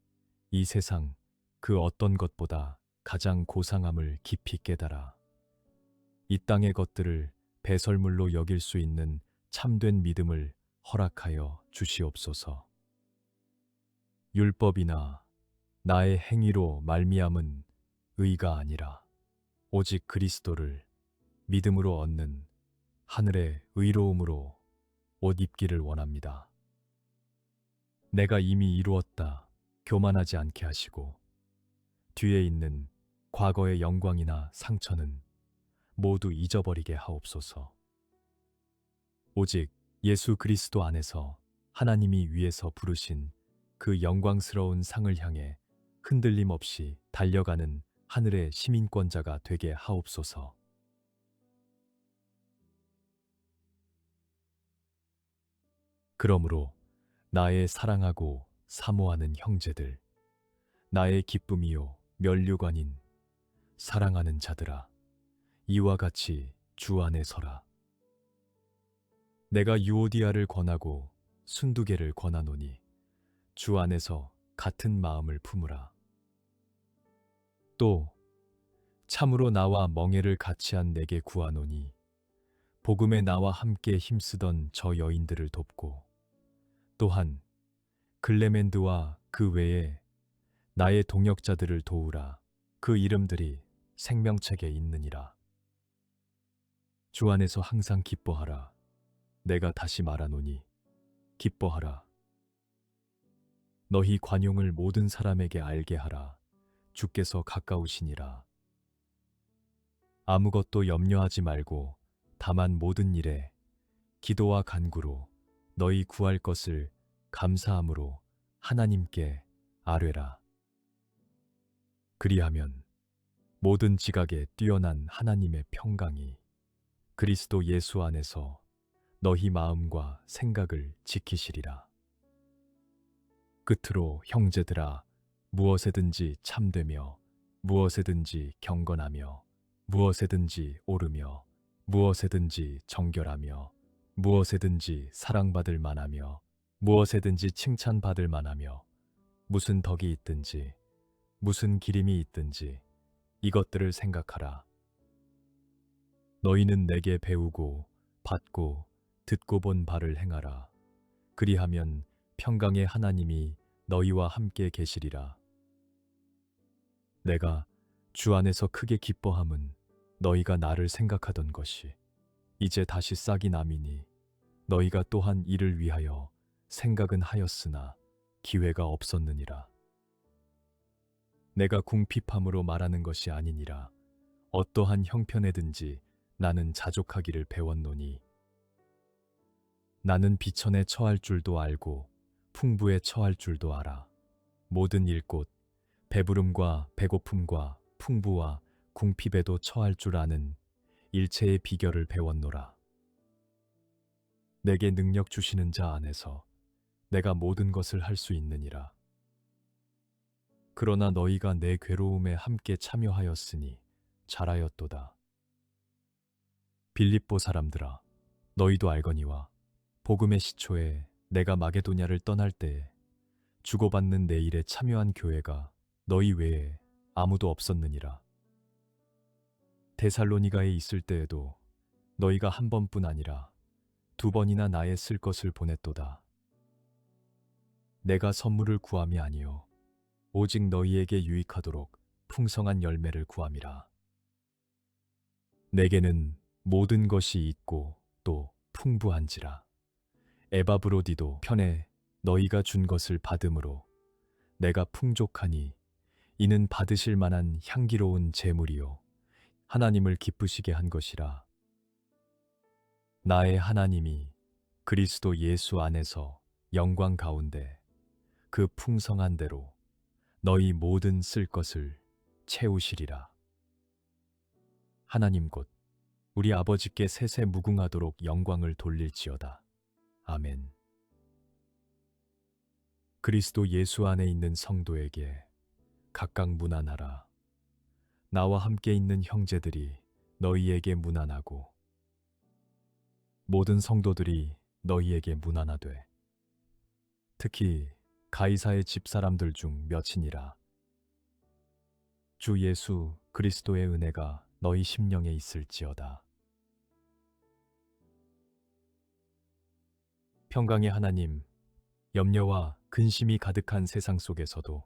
이 세상 그 어떤 것보다 가장 고상함을 깊이 깨달아 이 땅의 것들을 배설물로 여길 수 있는 참된 믿음을 허락하여 주시옵소서. 율법이나 나의 행위로 말미암은 의가 아니라 오직 그리스도를 믿음으로 얻는 하늘의 의로움으로 옷 입기를 원합니다. 내가 이미 이루었다 교만하지 않게 하시고 뒤에 있는 과거의 영광이나 상처는 모두 잊어버리게 하옵소서. 오직 예수 그리스도 안에서 하나님이 위에서 부르신 그 영광스러운 상을 향해 흔들림 없이 달려가는 하늘의 시민권자가 되게 하옵소서. 그러므로 나의 사랑하고 사모하는 형제들, 나의 기쁨이요 면류관인 사랑하는 자들아, 이와 같이 주 안에 서라. 내가 유오디아를 권하고 순두개를 권하노니 주 안에서 같은 마음을 품으라. 또 참으로 나와 멍에를 같이 한 내게 구하노니 복음에 나와 함께 힘쓰던 저 여인들을 돕고 또한 글레멘드와 그 외에 나의 동역자들을 도우라. 그 이름들이 생명책에 있느니라. 주 안에서 항상 기뻐하라. 내가 다시 말하노니 기뻐하라. 너희 관용을 모든 사람에게 알게 하라. 주께서 가까우시니라. 아무것도 염려하지 말고 다만 모든 일에 기도와 간구로 너희 구할 것을 감사함으로 하나님께 아뢰라. 그리하면 모든 지각에 뛰어난 하나님의 평강이 그리스도 예수 안에서 너희 마음과 생각을 지키시리라. 끝으로 형제들아, 무엇에든지 참되며 무엇에든지 경건하며 무엇에든지 옳으며 무엇에든지 정결하며 무엇에든지 사랑받을 만하며 무엇에든지 칭찬받을 만하며 무슨 덕이 있든지 무슨 기림이 있든지 이것들을 생각하라. 너희는 내게 배우고 받고 듣고 본 바를 행하라. 그리하면 평강의 하나님이 너희와 함께 계시리라. 내가 주 안에서 크게 기뻐함은 너희가 나를 생각하던 것이 이제 다시 싹이 남이니 너희가 또한 이를 위하여 생각은 하였으나 기회가 없었느니라. 내가 궁핍함으로 말하는 것이 아니니라. 어떠한 형편에든지 나는 자족하기를 배웠노니 나는 비천에 처할 줄도 알고 풍부에 처할 줄도 알아. 모든 일꽃 배부름과 배고픔과 풍부와 궁핍에도 처할 줄 아는 일체의 비결을 배웠노라. 내게 능력 주시는 자 안에서 내가 모든 것을 할 수 있느니라. 그러나 너희가 내 괴로움에 함께 참여하였으니 잘하였도다. 빌립보 사람들아, 너희도 알거니와 복음의 시초에 내가 마게도냐를 떠날 때에 주고받는 내 일에 참여한 교회가 너희 외에 아무도 없었느니라. 데살로니가에 있을 때에도 너희가 한 번뿐 아니라 두 번이나 나의 쓸 것을 보냈도다. 내가 선물을 구함이 아니요 오직 너희에게 유익하도록 풍성한 열매를 구함이라. 내게는 모든 것이 있고 또 풍부한지라. 에바브로디도 편에 너희가 준 것을 받음으로 내가 풍족하니 이는 받으실 만한 향기로운 제물이요 하나님을 기쁘시게 한 것이라. 나의 하나님이 그리스도 예수 안에서 영광 가운데 그 풍성한 대로 너희 모든 쓸 것을 채우시리라. 하나님 곧 우리 아버지께 세세 무궁하도록 영광을 돌릴지어다. 아멘. 그리스도 예수 안에 있는 성도에게 각각 문안하라. 나와 함께 있는 형제들이 너희에게 문안하고 모든 성도들이 너희에게 문안하되 특히 가이사의 집사람들 중 몇이니라. 주 예수 그리스도의 은혜가 너희 심령에 있을지어다. 평강의 하나님, 염려와 근심이 가득한 세상 속에서도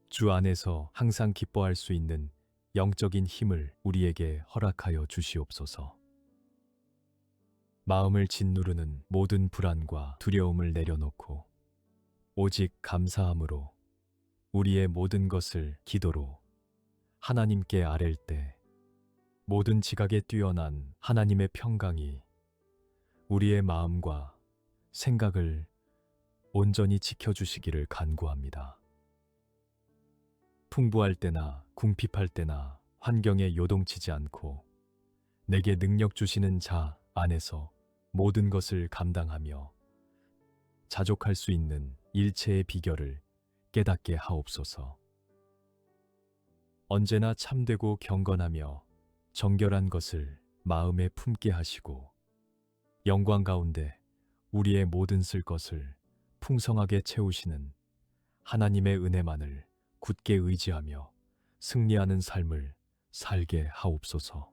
주 안에서 항상 기뻐할 수 있는 영적인 힘을 우리에게 허락하여 주시옵소서. 마음을 짓누르는 모든 불안과 두려움을 내려놓고 오직 감사함으로 우리의 모든 것을 기도로 하나님께 아랠 때 모든 지각에 뛰어난 하나님의 평강이 우리의 마음과 생각을 온전히 지켜주시기를 간구합니다. 풍부할 때나 궁핍할 때나 환경에 요동치지 않고 내게 능력 주시는 자 안에서 모든 것을 감당하며 자족할 수 있는 일체의 비결을 깨닫게 하옵소서. 언제나 참되고 경건하며 정결한 것을 마음에 품게 하시고 영광 가운데 우리의 모든 쓸 것을 풍성하게 채우시는 하나님의 은혜만을 굳게 의지하며 승리하는 삶을 살게 하옵소서.